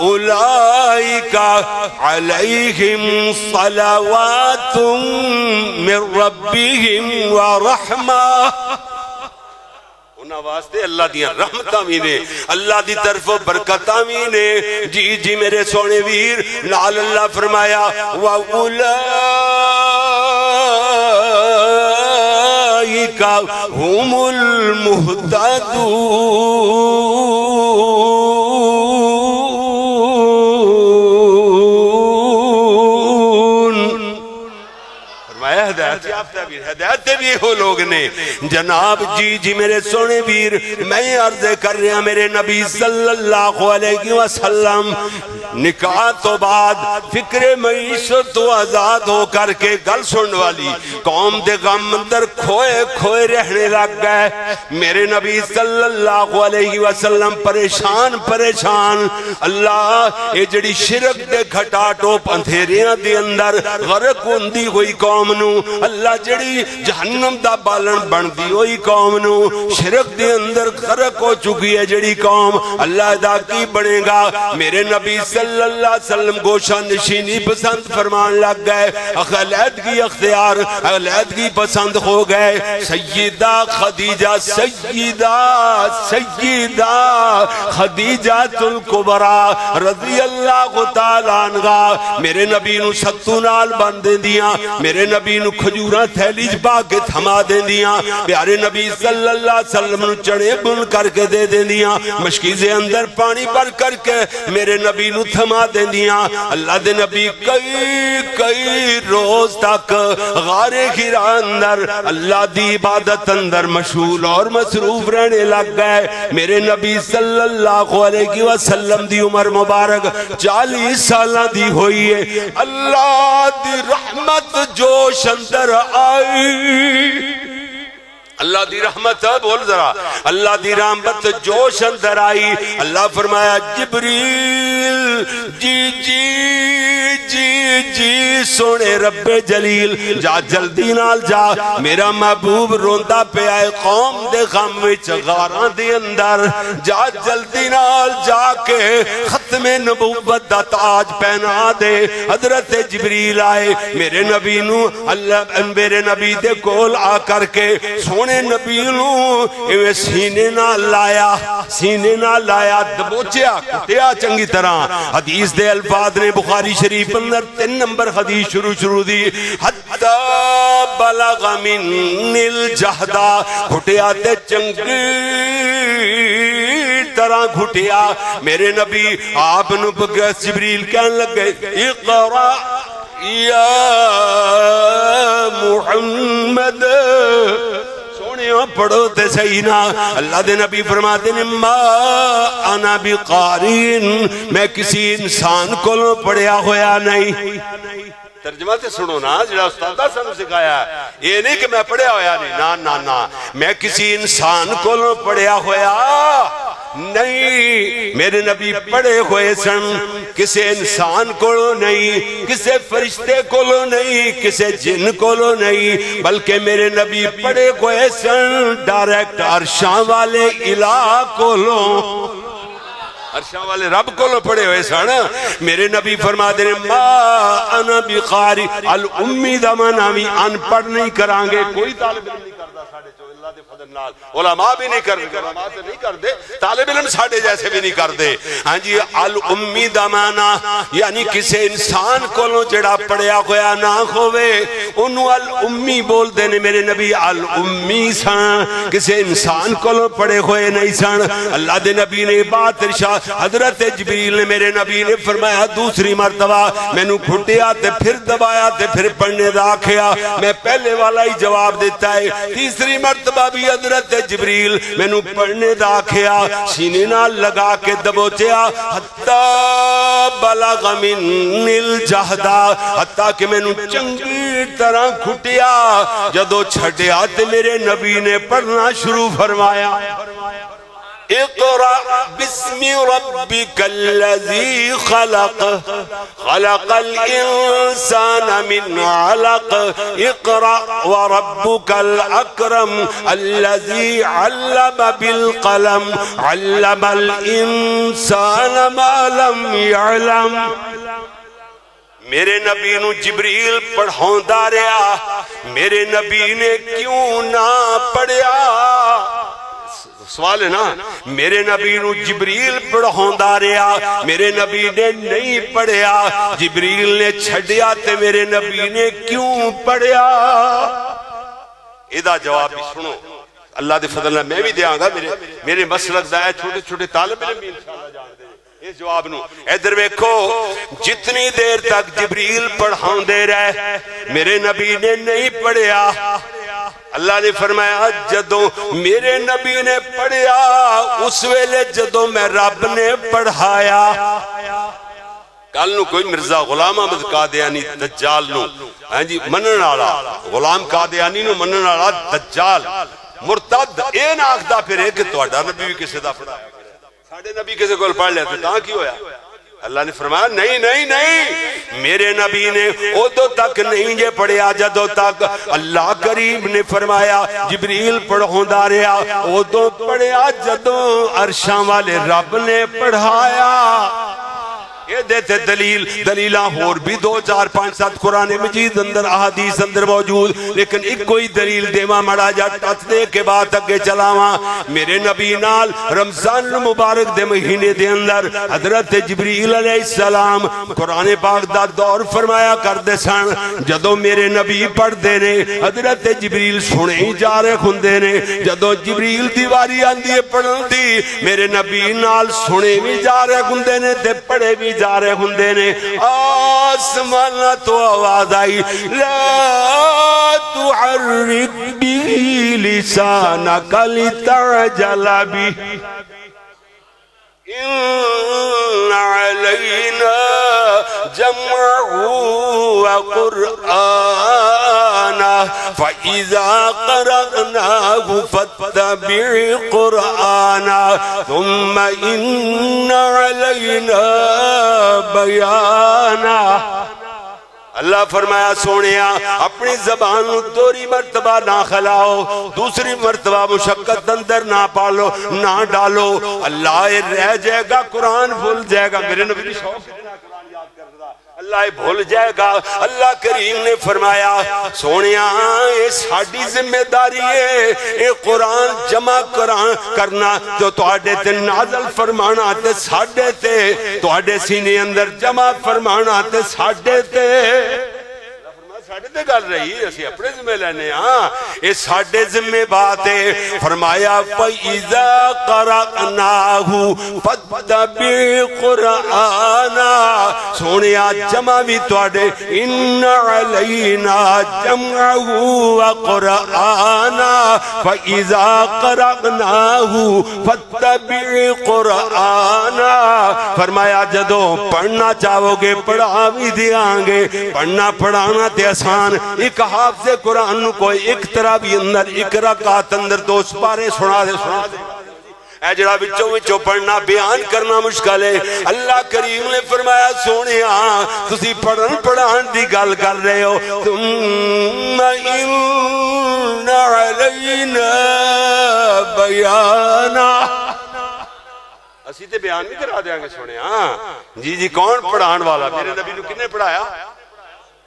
اولئک علیہم صلوات من ربہم ورحمہ. انہاں واسطے اللہ دیاں رحمتاں بھی نے اللہ دی طرف برکتاں بھی نے. جی جی میرے سونے ویر نال اللہ فرمایا وَأُولَئِكَ هُمُ الْمُهْتَدُونَ. ہدایت بھی ہو لوگ نے جناب. جی جی میرے سونے ویر میں عرض کر رہا میرے نبی صلی اللہ علیہ وسلم نکاح تو بعد فکر معیشت تو آزاد ہو کر کے گل سن والی قوم دے غم اندر کھوئے کھوئے رہنے لگ گئے. میرے نبی صلی اللہ علیہ وسلم پریشان پریشان. اللہ اے جڑی شرک دے گھٹا ٹوپ اندھیریاں دے اندر غرق ہوندی ہوئی قوم نو اللہ جڑی جہنم دا بالن بن دی ہوئی قوم نو شرک دے اندر غرق ہو چکی ہے جڑی قوم اللہ دا کی بنے گا. میرے نبی صلی اللہ علیہ وسلم گوشہ نشینی پسند فرمان لگ گئے علیحدگی اختیار علیحدگی پسند ہو گئے. سیدہ خدیجہ سیدہ خدیجہ الکبریٰ رضی اللہ تعالیٰ عنہا میرے نبی نو ستو نال بندے دیاں میرے نبی نو کھجوراں تھیلی پا کے تھما دین دیاں پیارے نبی صلی اللہ علیہ وسلم نو چڑے بن کر کے دے دین دیاں مشکیزے اندر پانی بھر کر کے میرے نبی نو تھما دین دیاں. اللہ دے نبی کئی روز تک غار حرا اندر اللہ دی عبادت اندر مشغول اور مصروف رہنے لگ گئے. میرے نبی صلی اللہ علیہ وسلم دی عمر مبارک 40 سالہ دی ہوئی ہے. اللہ دی رحمت جوش اندر آئی اللہ دی رحمت بول ذرا اللہ دی رحمت جوش اندر آئی. اللہ فرمایا جبریل جی جی جی جی سونے رب جلیل جا جلدی نال جا میرا محبوب روندا پیا ہے قوم دے غم وچ غاراں دے اندر جا جلدی نال جا کے ختم نبوت دا تاج پہنا دے حضرت جبریل آئے میرے نبی نو اللہ میرے نبی دے کول آ کر کے سونے نبی نو ایویں سینے نال لایا دبوچیا کٹیا چنگی طرح حدیث دے الفاظ نے بخاری شریف اندر 3 نمبر حدیث شروع دی حتی بلغ من الجہدہ کھٹیا تے چنگی طرح گھٹیا میرے نبی آپ نو جبریل کہنے لگے اقرأ یا محمد پڑھو تے صحیح نا اللہ دے نبی فرماتے ہیں ما انا بقارین میں کسی انسان کو پڑھیا ہویا نہیں ترجمہ تے سنو نا جڑا استاد سانو سکھایا ہے یہ نہیں کہ میں پڑھیا ہویا نہیں نا نا میں کسی انسان کو پڑھیا ہویا نہیں میرے نبی پڑھے ہوئے سن کسی انسان کو نہیں کسی فرشتے کو نہیں کسی جن کو نہیں بلکہ میرے نبی پڑھے ہوئے سن ڈائریکٹ عرشاں والے الہ کو عرشاں والے رب کو پڑھے ہوئے سن میرے نبی فرما دے ما انا بقاری الامی دا منامی ان پڑھ نہیں کرانگے کوئی طالب علم نہیں کردا ساڑھے جو اللہ دے فضل نال علماء بھی نہیں کردے طالب علم ساڑھے جیسے بھی نہیں کردے ہاں جی الامی دا مانا یعنی کسی انسان کو جڑا پڑھیا ہویا نہ ہوئے انہوں الامی بول دینے میرے نبی الامی سن کسی انسان کو پڑھے ہوئے نہیں سن اللہ دے نبی نے بات ارشاد حضرت جبریل نے میرے نبی نے فرمایا دوسری مرتبہ میں نو گھٹیا تے پھر دبایا تے پھر پڑھنے دا کھیا میں پہلے والا ہی جواب دیتا ہے تیسری مرتبہ بھی حضرت جبریل میں نو پڑھنے دا کھیا سینے نال لگا کے دبوچیا حتی بلغ من الجہدہ حتی کہ میں نو چنگی طرح گھٹیا جدو چھڑیا تے میرے نبی نے پڑھنا شروع فرمایا اقرأ بسم ربك الذي خلق الإنسان من علق اقرأ وربك الأكرم الذي علم بالقلم علم الإنسان ما لم يعلم میرے نبی نو جبریل پڑھاؤں دا رہا میرے نبی نے کیوں نہ پڑھیا سوال ہے نا میرے نبی نو جبریل پڑھاؤندا رہا میرے نبی نے نہیں پڑھیا جبریل نے چھڑیا تے میرے نبی نے کیوں پڑھیا ادھا جواب بھی سنو اللہ دے فضل میں بھی دیاں گا میرے مسلک دا ہے چھوٹے چھوٹے طالب علم بھی انشاءاللہ جان دے اس جواب نو ادھر ویکھو جتنی دیر تک جبریل پڑھاؤں دے رہے میرے نبی نے نہیں پڑھیا اللہ نے فرمایا جدو میرے نبی نے پڑھیا اس ویلے جدو میں رب نے پڑھایا کل نو کوئی مرزا غلام احمد قادیانی دجال نو جی منن والا غلام قادیانی نو منن والا دجال مرتد اے نہ آکھدا پھرے کہ تہاڈا نبی بھی کسے دا پڑھایا ساڈے نبی کسے کول پڑھ لیا تے تاں کی ہویا اللہ نے فرمایا نہیں نہیں نہیں میرے نبی نے ادو تک نہیں جے پڑھیا جدو تک اللہ کریم نے فرمایا جبریل پڑھاؤندا رہا ادو پڑھیا جدو عرشاں والے رب نے پڑھایا یہ دیتے دلیلہ اور بھی 2 4 5 7 قرآن مجید اندر احادیث اندر موجود لیکن ایک کوئی دلیل دیما مڑا جا ٹچ دے کے بعد اگے چلاواں میرے نبی نال رمضان المبارک دے مہینے دے اندر حضرت جبریل علیہ السلام قرآن پاک دا دور فرمایا کر دے سن جدو میرے نبی پڑھ دے نے حضرت جبریل سنے ہی جا رہے کھندے نے جدو جبریل دیواری آندی ہے پڑھن دی میرے نبی نال سنے بھی جا رہے کھندے نے تے پڑھے بھی جا رہے ہندے نے آسمان تو آواز آئی لا تحرک بھی لسانک لتعجل بھی إن علينا جمعه وقرآنه فإذا قرأناه فاتبع قرآنه ثم إن علينا بيانه اللہ فرمایا سونیا اپنی زبان دوری مرتبہ نہ کھلاؤ، دوسری مرتبہ مشقت اندر نہ پالو نہ ڈالو، اللہ رہ جائے گا، قرآن بھول جائے گا۔ میرے نبی شوق قرآن یاد کر رہا، اللہ بھول جائے گا۔ اللہ کریم نے فرمایا سونیا یہ ساڑی ذمہ داری ہے، یہ قرآن جمع کرنا جو تواڈے تے نازل فرمانا تے ساڑے تے، تواڈے سینے اندر جمع فرمانا تے ساڑے تے، ساڑھے تے گل رہی اسی اپنے ذمہ لینے ہاں، یہ ساڑھے ذمہ بات ہے۔ فرمایا فَإِذَا قَرَأْنَاهُ فَاتَّبِعْ قُرْآنَا، سونیا جمع بھی تواڈے، إِنَّ عَلَيْنَا جَمْعَهُ وَقُرْآنَا فَإِذَا قَرَأْنَاهُ فَاتَّبِعْ قُرْآنَا۔ فرمایا جدو پڑھنا چاہو گے پڑھا بھی دیاں گے، پڑھنا پڑھانا تے آسان، ایک حافظ قرآن کوئی ایک طرح بھی اندر ایک رکعت اندر دو سپارے سنا دے اے جڑا بچوں بچوں پڑھنا بیان کرنا مشکل ہے۔ اللہ کریم نے فرمایا سونیا تسی پڑھن پڑھان دی گل کر رہے ہو، ثم ان علینا بیانا، اسی تے بیان بھی کرا دیں گے سونے ہاں جی کون پڑھان والا؟ میرے نبی نو کنے پڑھایا؟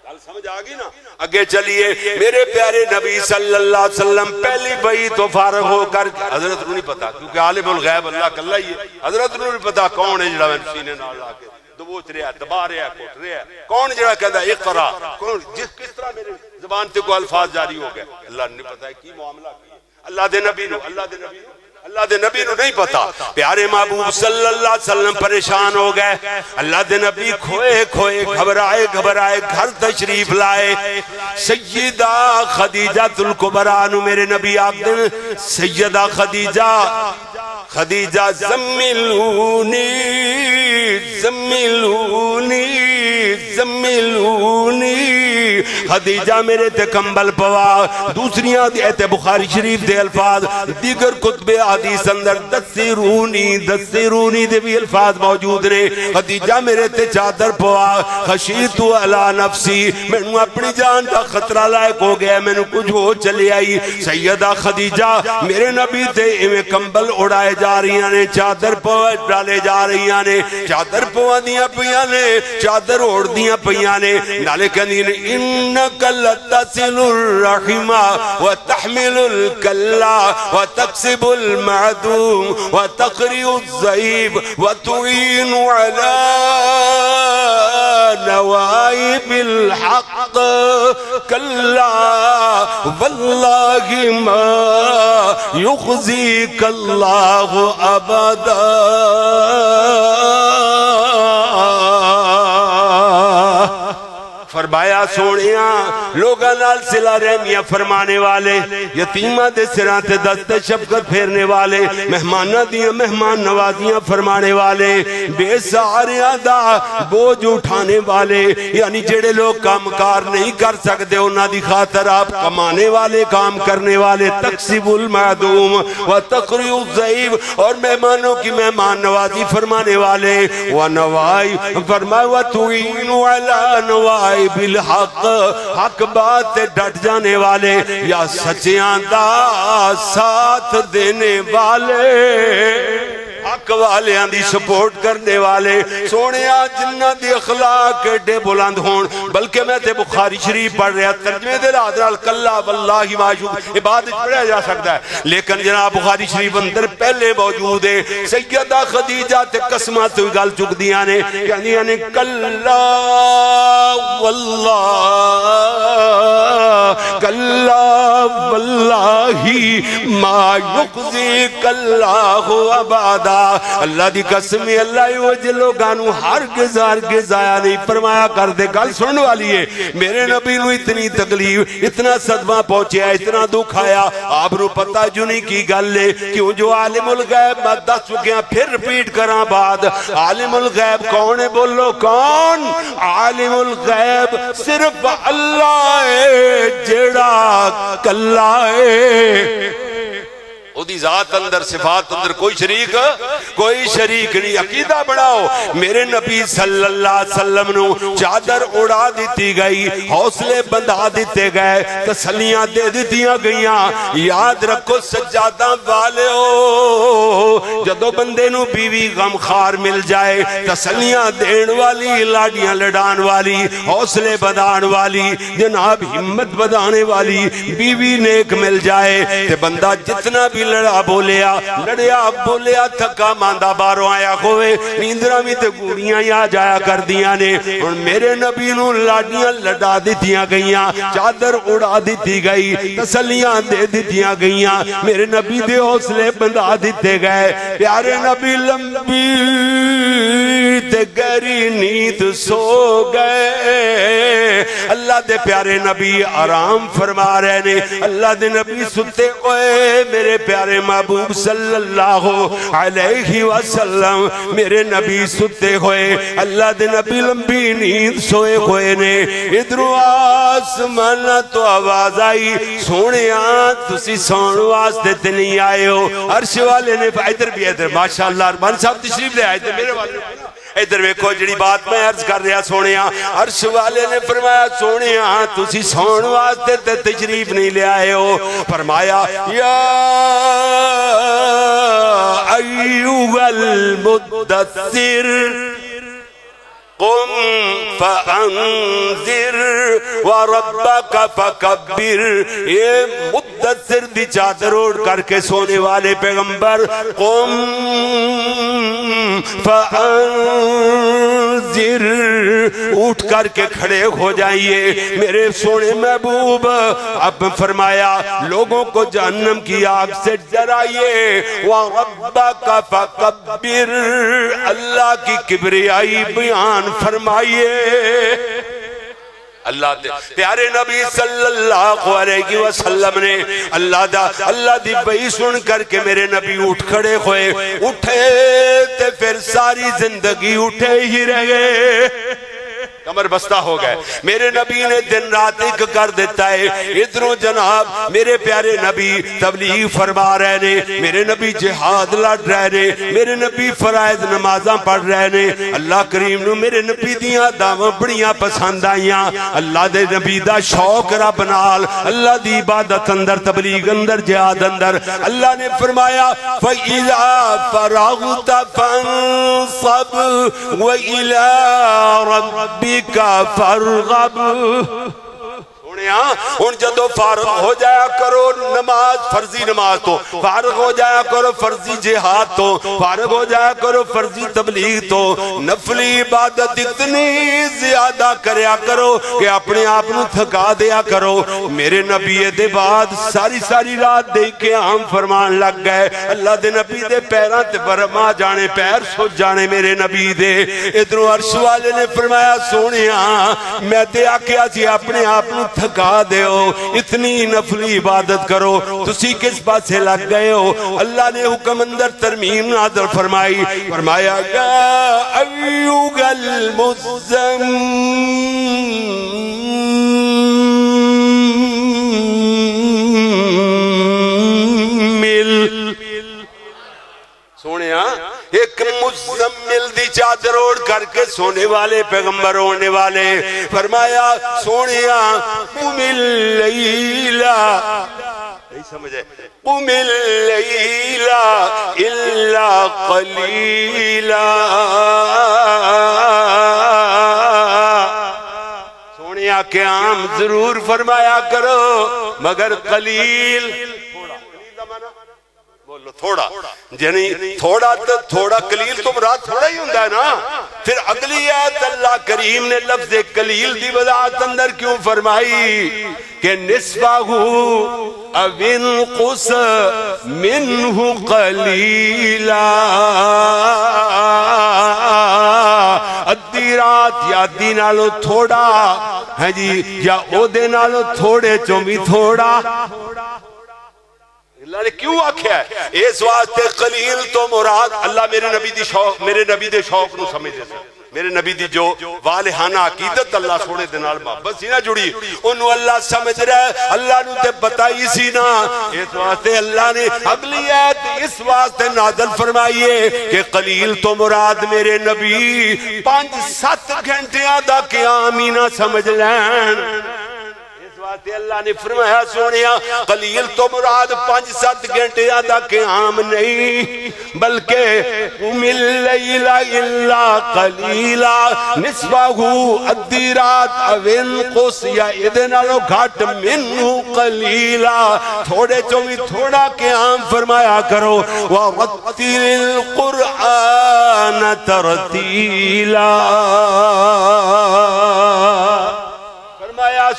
گل سمجھ آگی نا؟ اگے چلیے میرے پیارے نبی صلی اللہ علیہ وسلم پہلی بئی تو فارغ ہو کر، حضرت نو نہیں پتا کیونکہ عالم الغیب اللہ کلہ ہی ہے، حضرت نو نہیں پتا کون ہے جڑا میں سینے نال لا کے دبوچ رہا دبا رہا کوٹ رہا، کون جڑا کہتا ہے اقرا، کون جس کس طرح میرے زبان تے کو الفاظ جاری ہو گئے، اللہ نے پتا ہے کی معاملہ کی اللہ دے نبی نو، اللہ دے نبی نو، اللہ دے نبی نو نہیں پتا۔ پیارے محبوب صلی اللہ علیہ وسلم پریشان ہو گئے، اللہ دے نبی کھوئے کھوئے گھبرائے گھبرائے گھر تشریف لائے، سیدہ خدیجہ الکبریٰ نو میرے نبی آگدن سیدہ خدیجہ زملونی زملونی زملونی، خدیجہ میرے تے کمبل پوا، دوسریاں دیتے بخاری شریف دے الفاظ، دیگر کتب حدیث اندر دسترونی دے بھی الفاظ موجود نے، خدیجہ میرے تے چادر پوا، خشیتو علی نفسی، میں نے اپنی جان کا خطرہ لائق ہو گیا، میں نے کچھ ہو چلے آئی، سیدہ خدیجہ میرے نبی تے ایویں کمبل اڑائے جا رہی ہیں، چادر پوا ڈالے جا رہی ہیں، چادر پوا دیاں پیاں نے، چادر اوڑ دیاں پیاں نے، نالے کہنی نے انک لتصل الرحم وتحمل الکلا وتکسب المعدوم وتقری الضعیف وتعین علی نوائب الحق کلا واللہ ما یخزیک اللہ ابدا۔ فرمایا سونیاں لوگاں نال صلہ رحمیاں فرمانے والے، یتیمہ دے سراں تے دست شفقت پھیرنے والے، مہمانہ دیاں مہمان نوازیاں فرمانے والے، بے سہاریاں دا بوجھ اٹھانے والے، یعنی جڑے لوگ کامکار نہیں کر سکتے انہاں دی خاطر آپ کمانے والے کام کرنے والے، تکسب المعدوم وتقری الضعیف، اور مہمانوں کی مہمان نوازی فرمانے والے، ونوائی فرمایا وتعین علی نوائی بالحق، حق بات ڈٹ جانے والے یا سچیاں دا ساتھ دینے والے، حق والیاں دی سپورٹ کرنے والے، سونیا جنہ دی اخلاق ایڈے بلند ہون، بلکہ میں تے بخاری شریف پڑھ رہا ترجمے دے رادرال کلا واللہ معشوق عبادت پڑھا جا سکتا ہے، لیکن جناب بخاری شریف اندر پہلے موجود ہے، سیدہ خدیجہ تے قسمات ہوئی گل چک دیاں نے، یعنی کلا واللہ کلا واللہ ما یخزیک اللہ ابدا، اللہ دی قسم اللہ وہ لوگانو ہرگز آیا نہیں فرمایا کر دے گل سننے والی ہے میرے نبی نو اتنی تکلیف اتنا صدمہ پہنچیا اتنا دکھ آیا آپ نو پتہ جو نہیں کی گل لے کیوں جو عالم الغیب میں دس چکیاں پھر ریپیٹ کراں بعد عالم الغیب کون ہے بولو کون عالم الغیب صرف اللہ ہے جڑا کلا ہے او دی ذات اندر صفات اندر کوئی شریک نہیں عقیدہ بڑھاؤ میرے نبی صلی اللہ علیہ وسلم نو چادر اڑا دیتی گئی حوصلے بندھا دیتے گئے تسلیاں دے دیتیاں گئیاں یاد رکھو سجادہ والے ہو جدو بندے نو بیوی غمخار مل جائے تسلیاں دین والی لاڈیاں لڑان والی حوصلے بدھان والی جناب ہمت بدھانے والی بیوی نیک مل جائے تے بندہ جتنا بھی لڑا بولیا تھکا ماندہ باروں آیا ہوئے نیندرہ میں تے گوڑیاں یا جایا کر دیا نے اور میرے نبی نو لاڈیاں لڑا دیتیاں گئیاں چادر اڑا دیتی گئی تسلیاں دے دیتیاں گئیاں میرے نبی دے حوصلے بندھا دیتے گئے پیارے نبی لمبی تے گہری نیند سو گئے اللہ دے پیارے نبی آرام فرما رہے نے اللہ دے نبی ستے ہوئے میرے پیارے محبوب صلی اللہ علیہ وسلم میرے نبی ستے ہوئے اللہ دے نبی لمبی نیند سوئے ہوئے نے ادھروں آسمان تو آواز آئی سونیاں تسی سون واسطے تے نہیں آئے ہو عرش والے نے ادھر بھی ادھر ماشاءاللہ ارمان صاحب تشریف لے آئے تھے میرے والے ادھر ویکھو جڑی بات میں عرض کر رہا سونیاں عرش والے نے فرمایا سونیاں تسی سون واسطے تے تشریف نہیں لے آئے ہو فرمایا یا ایوہ المدثر قم فانذر وربک فکبر یہ مدثر دی چادر اوڑھ کر کے سونے والے پیغمبر قم فانذر اٹھ کر کے کھڑے ہو جائیے میرے سونے محبوب اب فرمایا لوگوں کو جہنم کی آگ سے ڈرائیے وَرَبَّكَ فَكَبِّرْ اللہ کی کبریائی بیان فرمائیے اللہ دے پیارے نبی صلی اللہ علیہ وسلم نے اللہ دی بئی سن کر کے میرے نبی اٹھ کھڑے ہوئے اٹھے تے پھر ساری زندگی اٹھے ہی رہے کمر بستہ ہو گئے میرے نبی نے دن رات ایک کر دیتا ہے ادھروں جناب میرے پیارے نبی تبلیغ فرما رہے نے میرے نبی جہاد لڑ رہے نے میرے نبی فرائض نمازاں پڑھ رہے نے اللہ کریم نو میرے نبی دیاں دعویں بڑیاں پسند آئیاں اللہ دے نبی دا شوق رب نال اللہ دی عبادت اندر تبلیغ اندر جہاد اندر اللہ نے فرمایا فَإِذَا فَرَغْتَ فَانصَبْ وَإِلَىٰ رَبِّكَ کا فرغب ان جدو فارغ ہو جایا کرو نماز فرضی نماز تو فارغ ہو جایا کرو فرضی جہاد تو فارغ ہو جایا کرو فرضی تبلیغ تو نفلی عبادت اتنی زیادہ کریا کرو کہ اپنے آپ نو تھکا دیا کرو میرے نبی دے بعد ساری رات دے کے عام فرمان لگ گئے اللہ دے نبی دے پیران تے برما جانے پیر سو جانے میرے نبی دے ادھروں عرش والے نے فرمایا سونیاں میں تے آکیا سی اپنے آپ نو تھکا دے ہو اتنی نفلی عبادت کرو تسی کس بات سے لگ گئے ہو اللہ نے حکم اندر ترمیم نازل فرمایا یا ایوہ المزمل سونیا ایک مزمل دی چادر اوڑھ کر کے سونے والے پیغمبر ہونے والے فرمایا سونیا قم اللیلہ نہیں سمجھے قم اللیلہ الا قلیلہ سونیا قیام ضرور فرمایا کرو مگر قلیل تھوڑا یعنی تھوڑا قلیل تو مراد تھوڑا ہی ہوندہ ہے نا پھر اگلی آیت اللہ کریم نے لفظ قلیل دی وضاحت اندر کیوں فرمائی کہ نصفہ او انقص منہ قلیلا، ادھی رات یا ادھی نالو تھوڑا ہے جی، یا او دے نالو تھوڑے چومی تھوڑا۔ اللہ نے کیوں آکھیا ہے اس واسطے قلیل تو مراد اللہ میرے نبی دے شوق نو سمجھ دے سکتے، میرے نبی دی جو والہانہ عقیدت اللہ سونے دے نال محبت سی نہ جڑی، انہوں اللہ سمجھ رہا ہے، اللہ نو تے بتائی سی نا، اس واسطے اللہ نے اگلی آیت اس واسطے نازل فرمائیے کہ قلیل تو مراد میرے نبی 5-7 گھنٹیاں دا قیام ہی نہ سمجھ لین۔ اللہ نے فرمایا سونیا قلیل تو مراد 5-7 گھنٹے دا قیام نہیں، بلکہ قم اللیل الا قلیلا، نصفہ ادھی رات او انقص یا ادھے نالو گھٹ منہ قلیلا، تھوڑے چومی تھوڑا قیام فرمایا کرو، وَرَتِّلِ الْقُرْآنَ تَرْتِيلًا،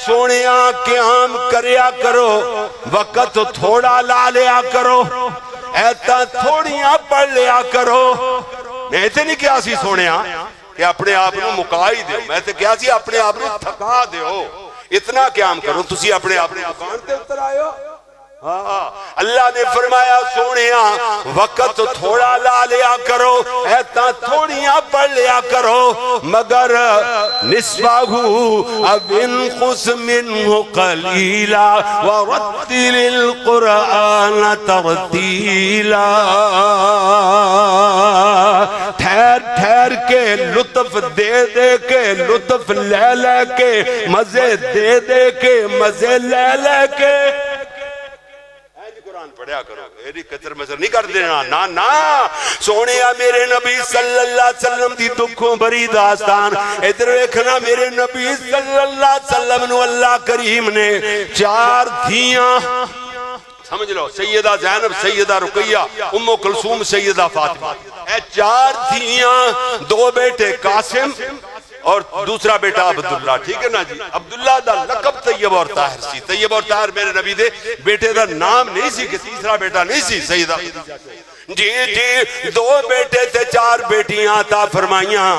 سونیاں قیام کریا کرو، وقت تھوڑا لا لیا کرو، ایتا تھوڑیاں پڑھ لیا کرو۔ میں ایتے نہیں کیا سی سونیاں کہ اپنے آپ نو مکائی دیو، میں ایتے کیا سی اپنے آپ نو تھکا دیو، اتنا قیام کرو، تسی اپنے آپ نو مکان تے اتر آئے ہو۔ اللہ نے فرمایا سونیاں وقت تھوڑا لا لیا کرو، ایتا تھوڑیاں پڑھ لیا کرو، مگر نصفہ اب انقص منہ قلیلا ورتل القرآن ترتیلا، ٹھہر کے لطف دے دے کے لطف لے لے کے مزے دے دے کے مزے لے لے کے قرآن پڑھیا کرو، ایڈی کچر مچر نہیں کر دینا، نا نا سونیا میرے نبی صلی اللہ علیہ وسلم دی دکھوں بری داستان ادھر ایکھنا، میرے نبی صلی اللہ علیہ وسلم نو اللہ کریم نے 4 دھیاں سمجھ لو، سیدہ زینب، سیدہ رقیہ، ام کلثوم، سیدہ فاطمہ، اے 4 دھیاں، 2 بیٹے قاسم اور دوسرا بیٹا عبداللہ، ٹھیک ہے نا جی۔ عبداللہ دا لقب طیب اور طاہر سی، طیب اور طاہر میرے نبی دے بیٹے دا نام نہیں سی کہ تیسرا بیٹا نہیں سی سیدہ، جی جی 2 بیٹے تھے 4 بیٹیاں عطا فرمائیاں،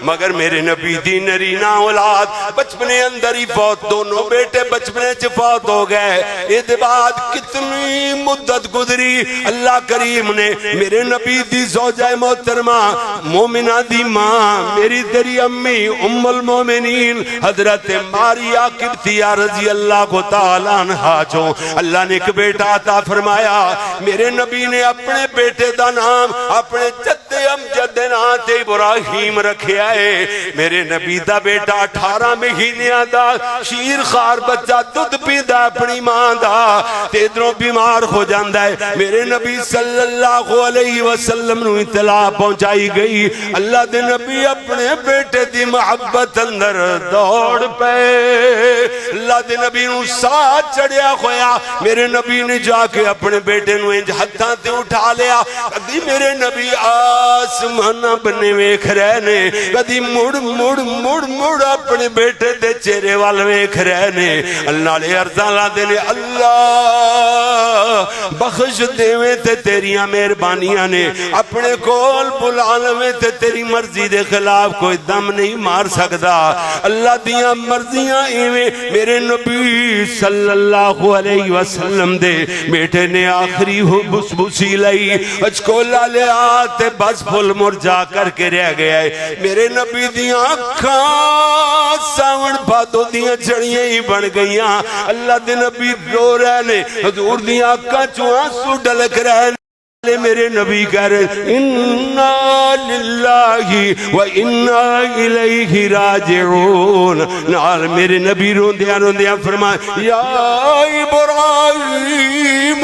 مگر میرے نبی دی نرینہ اولاد بچپنے اندر ہی فوت، دونوں بیٹے بچپنے چ فوت ہو گئے۔ اس بعد کتنی مدت گزری، اللہ کریم نے میرے نبی دی زوجہ محترمہ مومنہ دی ماں میری تیری امی ام المومنین حضرت ماریہ قبطیہ رضی اللہ کو تعالیٰ عنہا جو اللہ نے ایک بیٹا عطا فرمایا، میرے نبی نے اپنے بیٹے دا نام اپنے جد امجد نات ابراہیم رکھیا ہے۔ میرے نبی دا بیٹا 18 مہینیاں دا شیر خار بچہ دودھ پیندا اپنی ماں دا تے ادھروں بیمار ہو جاندا ہے، میرے نبی صلی اللہ علیہ وسلم نو اطلاع پہنچائی گئی، اللہ دے نبی اپنے بیٹے دی محبت اندر دوڑ پے، اللہ دے نبی نو ساتھ چڑھیا ہویا، میرے نبی نے جا کے اپنے بیٹے نو انج ہتھاں تے اٹھا لیا، کدی میرے نبی آسمان بنے ویکھ رہے نے، کدی مڑ مڑ مڑ مڑ اپنے بیٹے دے چہرے وال ویکھ رہے نے، اللہ نے عرضاں لا دے نے اللہ بخش دیویں تے تیریاں مہربانیاں نے، اپنے کول بلاویں تے تیری مرضی دے خلاف کوئی دم نہیں مار سکدا، اللہ دیاں مرضیاں ایویں میرے نبی صلی اللہ علیہ وسلم دے بیٹے نے آخری بسبوسی لئی اچکولا لے آتے بس پھل مرجا کر کے رہ گیا ہے، میرے نبی دیاں آنکھاں ساون بھادو دیاں جڑیاں ہی بن گئیاں، اللہ دے نبی رو رہے نے، حضور دیاں آنکھاں چوہاں سو ڈلک رہے نے، میرے نبی کہہ رہے اِنَّا لِلَّهِ وَإِنَّا إِلَيْهِ راجعون، نال میرے نبی روندیاں روندیاں فرمائے یا ابراہیم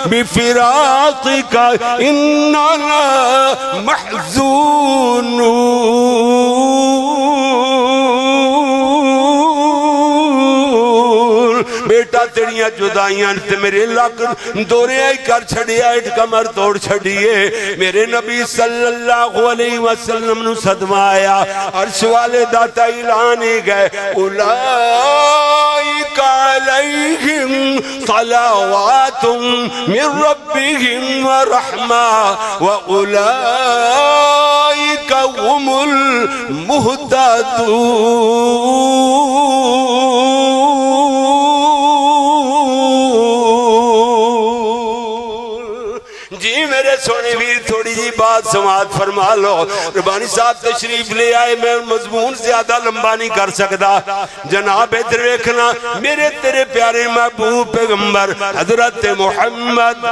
بفراقک اِنَّا محزونون، بیٹا تیریاں جدائیاں تے میرے لک دورے آئی کر چھڑیا اٹھ کمر توڑ چھڑیے میرے نبی صلی اللہ علیہ وسلم نو صدمہ آیا عرش والے داتا اعلانے گئے اولئک علیہم صلوات من ربهم ورحمہ وَأُولَئِكَ هُمُ الْمُهْتَدُونَ جی میرے سونے ویر تھوڑی جی بات سماعت فرما لو ربانی صاحب تشریف لے آئے میں مضمون زیادہ لمبا نہیں کر سکتا جناب ادھر دیکھنا میرے تیرے پیارے محبوب پیغمبر حضرت محمد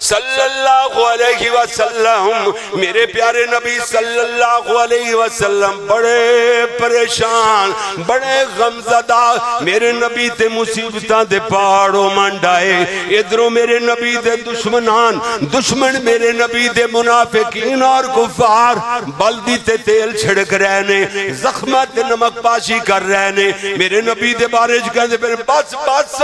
صلی اللہ علیہ وسلم میرے پیارے نبی صلی اللہ علیہ وسلم بڑے پریشان بڑے غمزدہ میرے نبی تے مصیبتاں دے پہاڑوں منڈائے ادھروں میرے نبی دے دشمنان دشمن میرے نبی دے منافقین اور کفار بلدی تے تیل چھڑک رہنے زخمت نمک پاشی کر رہنے میرے نبی دے بارش کہنے پھر بس بس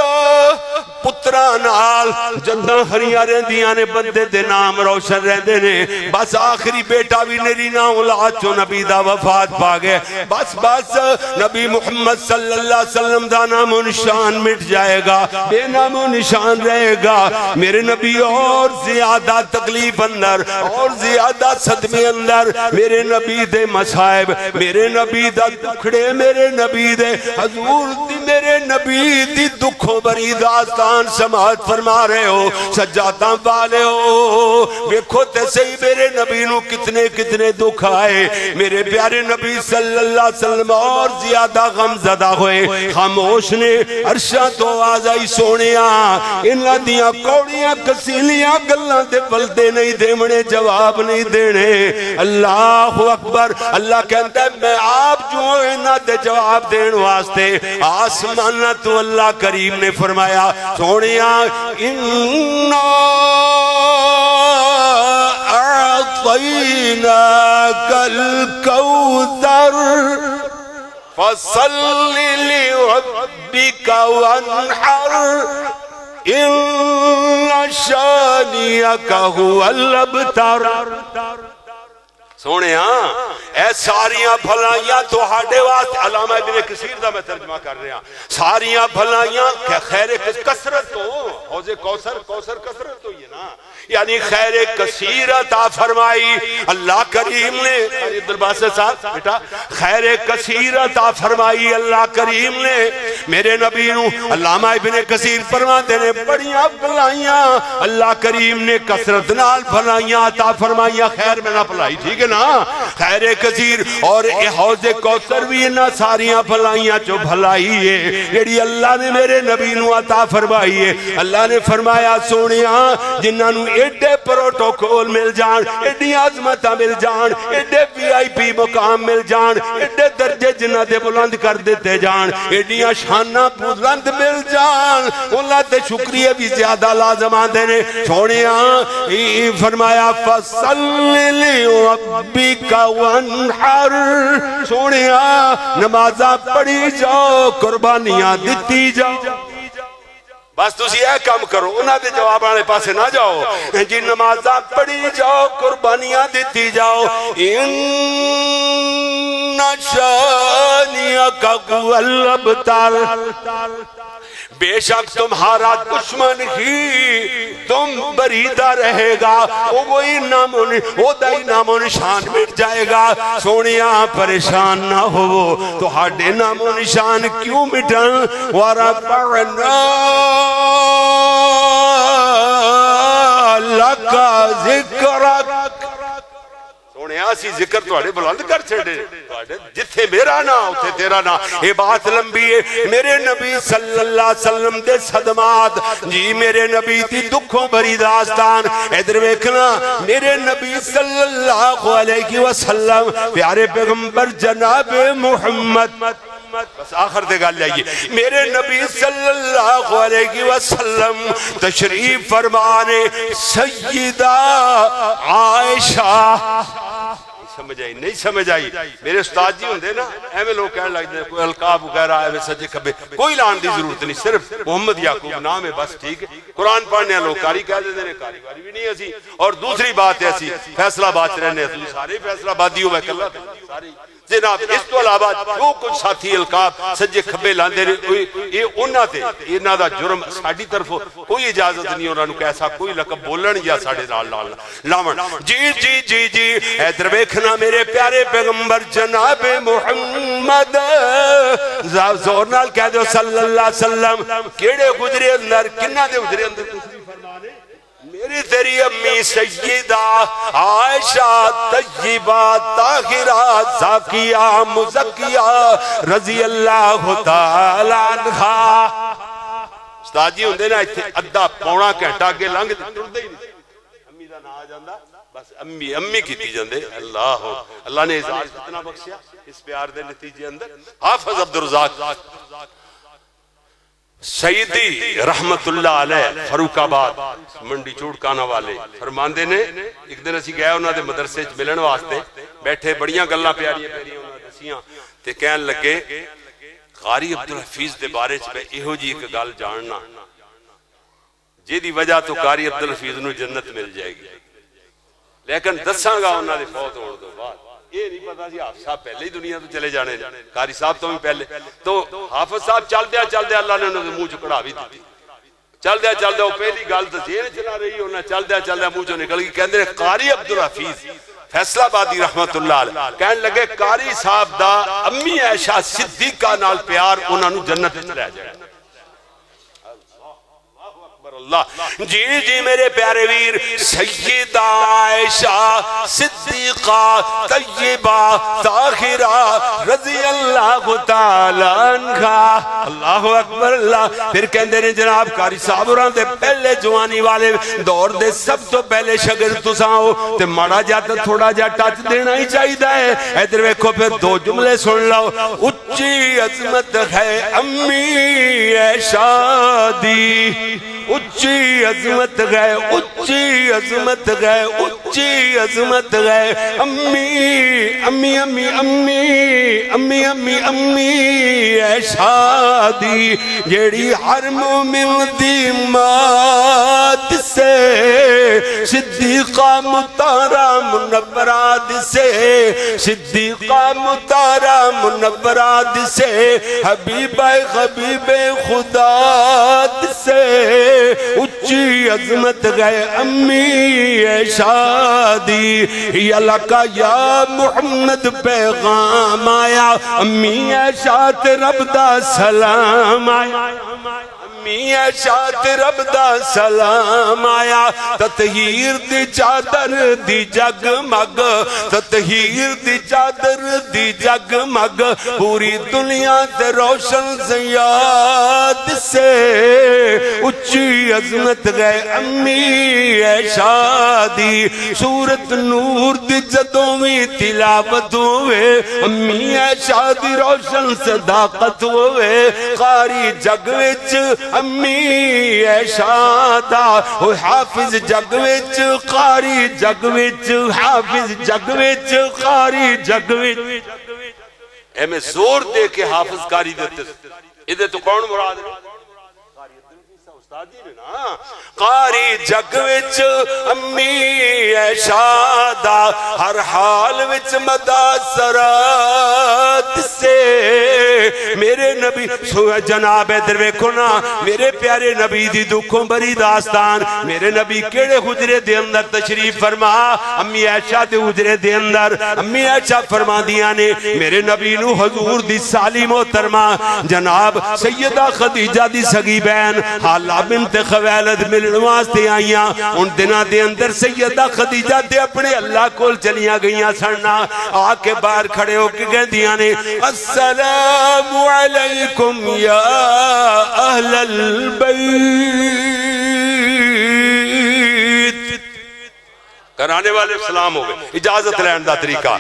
پتران آل جدہ ہریاں رہندیاں نے بندے دے نام روشن رہندے نے بس آخری بیٹا بھی نری نا اولاد چو نبی دا وفات پا گئے بس بس نبی محمد صلی اللہ علیہ وسلم دا نام و نشان مٹ جائے گا بے نام و نشان رہے گا میرے نبی اور زیادہ تکلیف اندر اور زیادہ صدمے اندر میرے نبی دے مصائب میرے نبی دا دکھڑے میرے نبی دے حضور دی میرے نبی دی دکھوں بری داستان سماعت فرما رہے ہو سجادہ والے ہو ویکھو تے صحیح میرے نبی نو کتنے کتنے دکھ آئے میرے پیارے نبی صلی اللہ علیہ وسلم اور زیادہ غم زدہ ہوئے خاموش نے عرشاں تو آواز آئی سونیاں انہاں دیاں کوڑیاں کسیلیاں گلاں دے بلدے نہیں دیمنے جواب نہیں دینے اللہ اکبر اللہ کہتا ہے میں آپ جو انہاں دے جواب دین واسطے آسمانہ تو اللہ کریم نے فرمایا سونیاں أعطيناك الكوثر فصل لربك وانحر إن شانئك هو الأبتر سونے ہاں اے ساریاں بھلائیاں تو ہاڑے واسطے علامہ ابن کثیر دا میں ترجمہ کر رہا ہوں ساریاں بھلائیاں خیر کثرت تو حوض کوثر کثرت تو یہ نا یعنی خیر کثیر عطا فرمائی اللہ کریم نے درباس صاحب بیٹا خیر کثیر عطا فرمائی اللہ کریم نے میرے نبی نو علامہ ابن کثیر فرماتے نے بڑیاں بھلائیاں اللہ کریم نے کثرت نال بھلائیاں عطا فرمائیاں خیر میں نہ بھلائی ٹھیک ہے نا خیر کثیر اور حوض کوثر بھی نہ ساریاں بھلائیاں جو بھلائی ہے جڑی اللہ نے میرے نبی نو عطا فرمائی ہے اللہ نے فرمایا سونیاں جنہاں نو ایڈے پروٹوکول مل جان ایڈی عظمتہ مل جان ایڈے وی آئی پی مقام مل جان ایڈے درجے جنہ دے بلند کر دیتے جان ایڈیاں شانہ بلند مل جان اللہ تے شکریہ بھی زیادہ لازم آندے نے سونیاں فرمایا فصل لربک وانحر سونیاں نمازہ پڑھی جاؤ قربانیاں دیتی جاؤ بس تسی اے کام کرو انہاں دے جواب آنے پاسے نہ جاؤ جی نمازاں پڑھی جاؤ قربانیاں دیتی جاؤ ان شانئک هو الابتر بے شک تمہارا دشمن ہی تم بریدہ رہے گا وہی نام و نشان مٹ جائے گا سونیاں پریشان نہ ہو تو ہاڑے نام و نشان کیوں مٹن وَرَفَعْنَا لَكَ ذِكْرَكَ سونے آسی ذکر تو آڑے بلند کر چھڑے جتھے میرا نا اتھے تیرا نا یہ بات لمبی ہے میرے نبی صلی اللہ علیہ وسلم دے صدمات جی میرے نبی دی دکھوں بری داستان ادھر ویکھنا میرے نبی صلی اللہ علیہ وسلم پیارے پیغمبر جناب محمد بس آخر دے گا لائیے میرے نبی صلی اللہ علیہ وسلم تشریف فرمانے سیدہ عائشہ سمجھ آئی نہیں سمجھ آئی میرے استاد جی ہوندے نا ایویں لوگ کہنے لگتے ہیں کوئی القاب وغیرہ ایویں سجے کھبے کوئی لان دی ضرورت نہیں صرف محمد یعقوب نام ہے بس ٹھیک ہے قرآن پڑھنے لوگ قاری کہہ دیتے ہیں قاری واری بھی نہیں اسی اور دوسری بات ہے اسی فیصلہ آباد رہنے ہیں سارے فیصلہ آبادی ہوئے کلہ ساری جناب اس تو علاوہ جو کچھ ساتھی القاب سجے کھبے لاندے یہ انہاں تے انہاں دا جرم ساڈی طرف کوئی اجازت نہیں انہاں نوں کیسا کوئی لقب بولن یا ساڈے نال لاون جی جی جی جی ادھر ویکھنا میرے پیارے پیغمبر جناب محمد زور نال کہہ دو صلی اللہ علیہ وسلم کیڑے گزرے اندر کنہ دے گزرے اندر تسلی فرمانے میری تیری امی سیدہ عائشہ طیبہ طاہرہ زاکیہ مزکیہ رضی اللہ تعالی عنہا استاد جی ہوندے نا ایتھے ادھا پونا گھنٹہ اگے لنگھ ٹردے ہی نہیں امی دا نام آ جاندا بس امی امی کیتی جاندے اللہ نے اعزاز کتنا بخشیا اس پیار دے نتیجے اندر حافظ عبدالرزاق سیدی رحمت اللہ علیہ فاروق آباد منڈی چوڑکانا والے فرماندے نے ایک دن اسی گئے انہاں دے مدرسے چ ملن واسطے بیٹھے بڑیاں گلاں پیاریاں پیاریاں انہاں دسیاں تے کہن لگے قاری عبدالحفیظ دے بارے چ میں ایہو جی ایک گل جاننا جے دی وجہ تو قاری عبدالحفیظ نو جنت مل جائے گی لیکن دساں گا انہاں دے فوت ہون تو بعد یہ نہیں پتا سی حافظ صاحب پہلے ہی دنیا تو چلے جانے قاری صاحب تو بھی پہلے تو حافظ صاحب چل دیا اللہ نے انہوں نے منہ چکڑا بھی دی چل دیا وہ پہلی گل تو زیر چلا رہی انہیں چل دیا منہ چوں نکل گئی کہندے قاری عبدالحفیظ فیصلہ آبادی رحمت اللہ علیہ کہنے لگے قاری صاحب دا امی عائشہ صدیقہ نال پیار انہوں نے جنت وچ لے جائے اللہ جی جی میرے پیارے ویر سیدہ عائشہ صدیقہ طیبہ طاہرہ رضی اللہ تعالی عنہا اللہ اکبر اللہ پھر کہندے نے جناب قاری صاحب ہوراں دے پہلے جوانی والے دور دے سب تو پہلے شاگرد تساں ہو تے ماڑا جا تے تھوڑا جا ٹچ دینا ہی چاہیدا ہے ادھر ویکھو پھر دو جملے سن لو اچھی عظمت ہے امی عائشہ دی اچھی عظمت گئے اچھی عظمت گئے اچھی عظمت گئے امی امی امی امی امی امی امی عائشہ دی جیڑی ہر مومن دی مات سے صدیقہ مطہرہ منورہ سے صدیقہ مطہرہ منورہ سے حبیبہ حبیب خدا سے اچھی عظمت گئے امی عائشہ دی یا لکا یا محمد پیغام آیا امی عائشہ تے رب دا سلام آیا امی عائشہ تے رب دا سلام آیا تطہیر دی چادر دی جگمگ تطہیر دی چادر دی جگمگ پوری دنیا تے روشن زیاد سے اچھی عظمت گئے امی عائشہ دی سورت نور دی جدوں وی تلاوت ہوئے امی عائشہ دی روشن صداقت ہوئے قاری جگ وچ امی عائشہ دا حافظ جگ وچ قاری جگ وچ حافظ جگ وچ قاری جگ وچ اے میں زور دے کے حافظ قاری دیتے ادھے تو کون مراد ہے قاری جگ وچ امی عائشہ دا ہر حال وچ مداثرات سے میرے نبی جناب ادھر ویکھو نا میرے پیارے نبی دی دکھوں بری داستان میرے نبی کیڑے حجرے دے اندر تشریف فرما امی عائشہ دے حجرے دے اندر امی عائشہ فرما دیا نے میرے نبی نو حضور دی سالی محترمہ جناب سیدہ خدیجہ دی سگی بہن حالہ بنت خویلد ملن واسطے آئیاں ان دنہ دے اندر سیدہ خدیجہ دے اپنے اللہ کول چلیاں گئیاں سڑنا آکے باہر کھڑے ہو کے گئے دیا نے السلام علیکم یا اہل البیت کرانے والے سلام ہو گئے اجازت لین دا طریقہ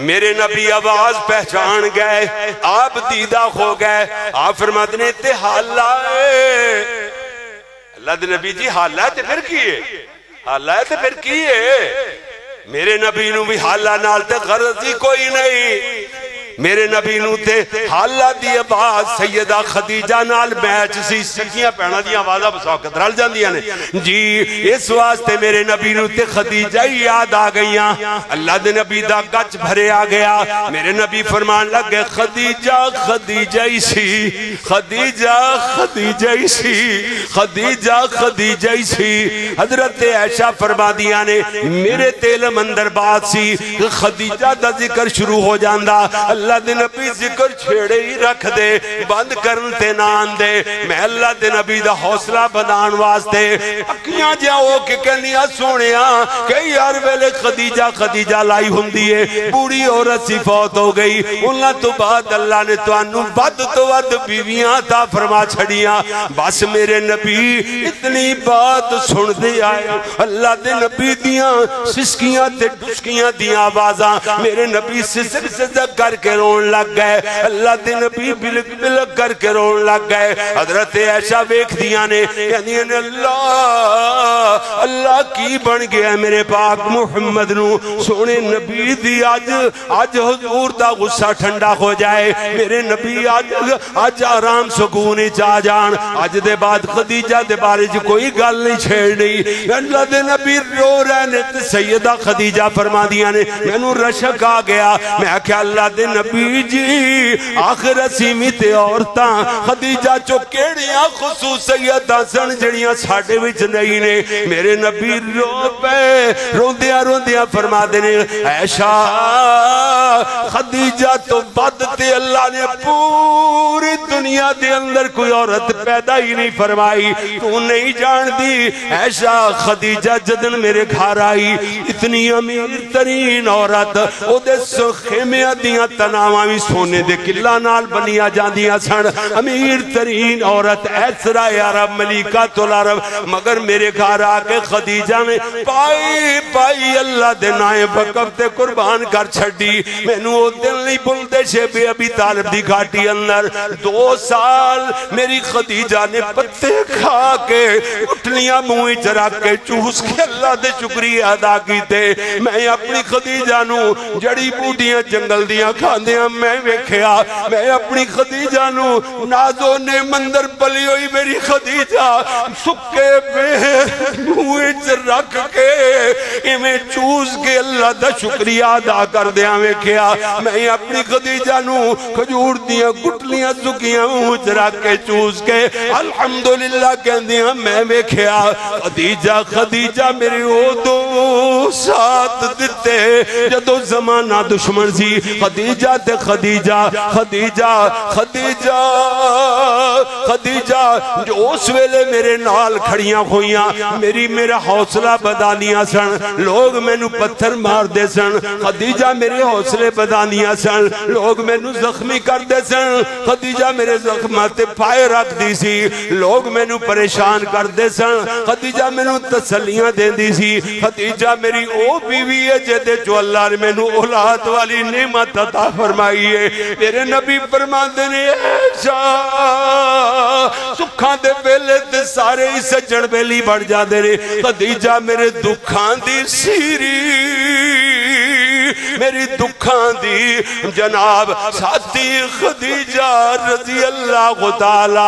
میرے نبی آواز پہچان گئے آپ دیدہ ہو گئے آپ فرماتے نے تے حالہ اللہ دے نبی جی حالہ تے پھر کیے حالہ تے پھر کیے میرے نبی نو بھی حالہ نال تے غرض ہی کوئی نہیں میرے نبی نو تے حالہ دی آواز سیدہ خدیجہ نال میچ سی سکیاں پہنا دی آوازہ بساکت رل جاندیاں نے جی اس واسطے میرے نبی نو تے خدیجہ ہی یاد آ گئیاں اللہ دے نبی دا گچ بھرے آ گیا میرے نبی فرمان لگ گئے خدیجہ خدیجہ ہی سی خدیجہ خدیجہ ہی سی خدیجہ خدیجہ ہی سی حضرت عائشہ فرما دیا نے میرے تیلم اندر بات سی خدیجہ دا ذکر شروع ہو جاندہ اللہ دے نبی ذکر چھیڑے ہی رکھ دے بند کرن تے نان دے میں اللہ دے نبی دا حوصلہ بدان واسطے اکیاں جاؤ کہ کنیا سونیا کہ یار ویلے خدیجہ خدیجہ لائی ہندی ہے بوڑی عورت سی فوت ہو گئی اللہ تو بعد اللہ نے تو انو بد تو ود بیویاں تا فرما چھڑیاں بس میرے نبی اتنی بات سن دے آئے اللہ دے نبی دیاں سسکیاں تے ڈسکیاں دیاں آوازاں میرے نبی سسک سزک کر کے رون لگ گئے اللہ دے نبی بلک بلک کر کے رون لگ گئے حضرت عائشہ ویکھ دیا نے یعنی اللہ کی بن گیا میرے پاک محمد نو سونے نبی دی آج حضور دا غصہ ٹھنڈا ہو جائے میرے نبی آج آرام سکونی چاہ جان آج دے بعد خدیجہ دے بارے جو کوئی گل نہیں چھیڑ نہیں اللہ دے نبی رو رہنے تے سیدہ خدیجہ فرما دیا نے میں نو رشک آ گیا میں کیا اللہ دے نبی جی آخر سیمی تے عورتاں خدیجہ چو کیڑیاں خصوصیتاں سن جڑیاں ساڑھے وچ نہیں نے میرے نبی رو پہ روندیاں فرما دینے عائشہ خدیجہ تو بد تے اللہ نے پوری دنیا دے اندر کوئی عورت پیدا ہی نہیں فرمائی تو نہیں جان دی عائشہ خدیجہ جدن میرے گھر آئی اتنی امیر ترین عورت او دے خیمیاں دیاں تناواں سونے دے قلعہ نال بنیا جاندیاں سن امیر ترین عورت ایسرا عرب ملیکۃ العرب مگر میرے گھر آ کے خدیجہ نے پائی اللہ دے نائے وقف تے قربان کر چھڑی مینوں او دل نہیں بھولدے شیبے ابی طالب دی گھاٹی اندر 2 سال میری خدیجہ نے پتے کھا کے اٹھلیاں منہ وچ رکھ کے چوس کے اللہ دے شکریہ ادا کیتے میں اپنی خدیجہ نو جڑی بوٹیاں جنگل دیاں کھاندیاں میں ویکھیا میں اپنی خدیجہ نو نازو نے مندر پلی ہوئی میری خدیجہ سکے پہ وچ رکھ کے میں چوس کے اللہ دا شکریہ ادا کر دیاں ویکھیا میں اپنی خدیجہ نو کھجور دیاں گٹلیاں سکیاں وچ رکھ کے چوس کے الحمدللہ کہندیاں میں ویکھیا خدیجہ میرے او دو ساتھ دیتے جدو زمانہ دشمن سی خدیجہ تے خدیجہ جو اس ویلے میرے نال کھڑیاں ہویاں میرا حوصلہ بدانیاں سن لوگ میں نو پتھر مار دے سن خدیجہ میرے حوصلے بدانیاں سن لوگ میں نو زخمی کر دے سن خدیجہ میرے زخمات پائے رکھ دی سی لوگ میں نو پریشان کر دے سن خدیجہ میں نو تسلیاں دے دی سی خدیجہ میری او بیوی ہے جدے جو اللہ نے میں نو اولاد والی نعمت عطا فرمائی ہے میرے نبی فرما دینے ایشا سکھاں دے بیلے تے سارے ہی سجن بیلی بڑھ جا دے رہے خدیجہ میرے دکھاں دی سیری میری دکھاں دی جناب ساتھی خدیجہ رضی اللہ تعالیٰ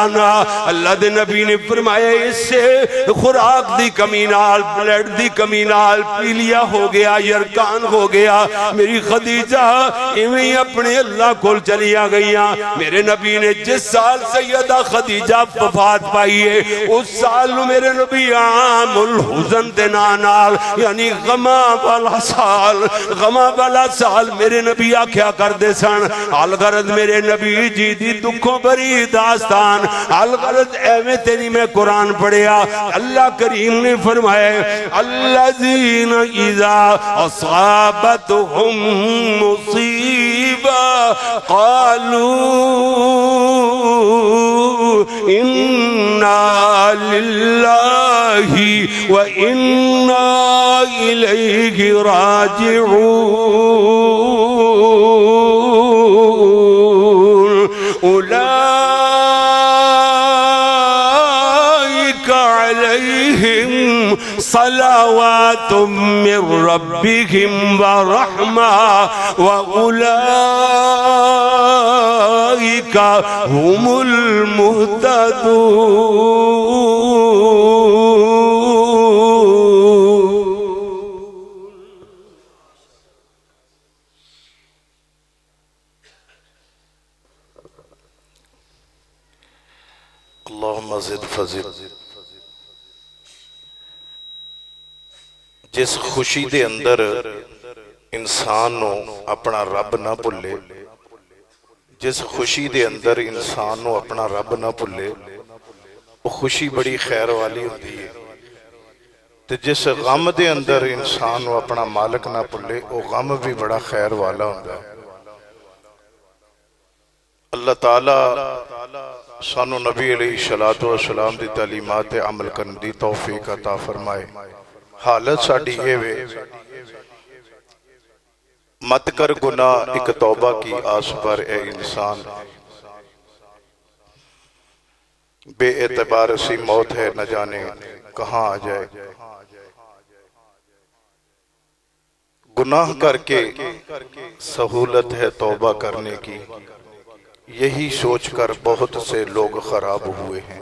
عنہ اللہ دے نبی نے فرمایا اس سے خوراک دی کمی نال بلڈ دی کمی نال پیلیا ہو گیا یرکان ہو گیا میری خدیجہ ایویں اپنے اللہ کول چلیا گئیاں میرے نبی نے جس سال سیدہ خدیجہ وفات پائی ہے اس سال میرے نبی عام الحزن دے نال یعنی غمہ والا سال میرے نبی آکھیا کر دے سن الغرض میرے نبی جی دی دکھوں بری داستان الغرض ایویں تیری میں قرآن پڑھیا اللہ کریم نے فرمایا الذین اذا اصابتهم مصیبہ قالوا انا للہ وانا الیہ راجعون اولئک علیہم صلوات ربهم ورحمة وأولئك هم المهتدون. اللہم زد فزد. جس خوشی دے اندر انسان نو اپنا رب نہ بھلے، جس خوشی دے اندر انسان نو اپنا رب نہ بھلے، وہ خوشی بڑی خیر والی ہوتی ہے. تے جس غم دے اندر انسان نو اپنا مالک نہ بھلے، وہ غم بھی بڑا خیر والا ہوتا ہے. اللہ تعالیٰ سانو نبی علیہ السلام دی تعلیمات عمل کرن دی توفیق عطا فرمائے. حالت ساڑی یہ وے، مت کر گناہ ایک توبہ کی آس پر اے انسان، بے اعتبار سی موت ہے نہ جانے کہاں آ جائے. گناہ کر کے سہولت ہے توبہ کرنے کی، یہی سوچ کر بہت سے لوگ خراب ہوئے ہیں.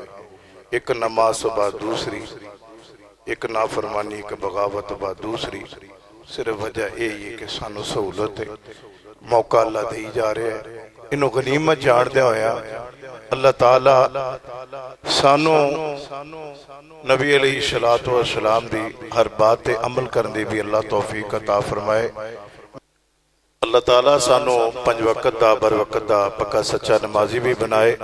ایک نماز بعد دوسری، ایک نافرمانی ایک بغاوت بعد دوسری. صرف وجہ یہی ہے کہ سانو سہولت ہے، موقع اللہ دے جا رہے ہیں. انہوں غنیمت جان دے ہویا اللہ تعالیٰ سانو نبی علیہ السلام دی ہر بات عمل کرنے بھی اللہ توفیق عطا فرمائے. اللہ تعالیٰ سانو 5 وقت دا بر وقت دا پکا سچا نمازی بھی بنائے.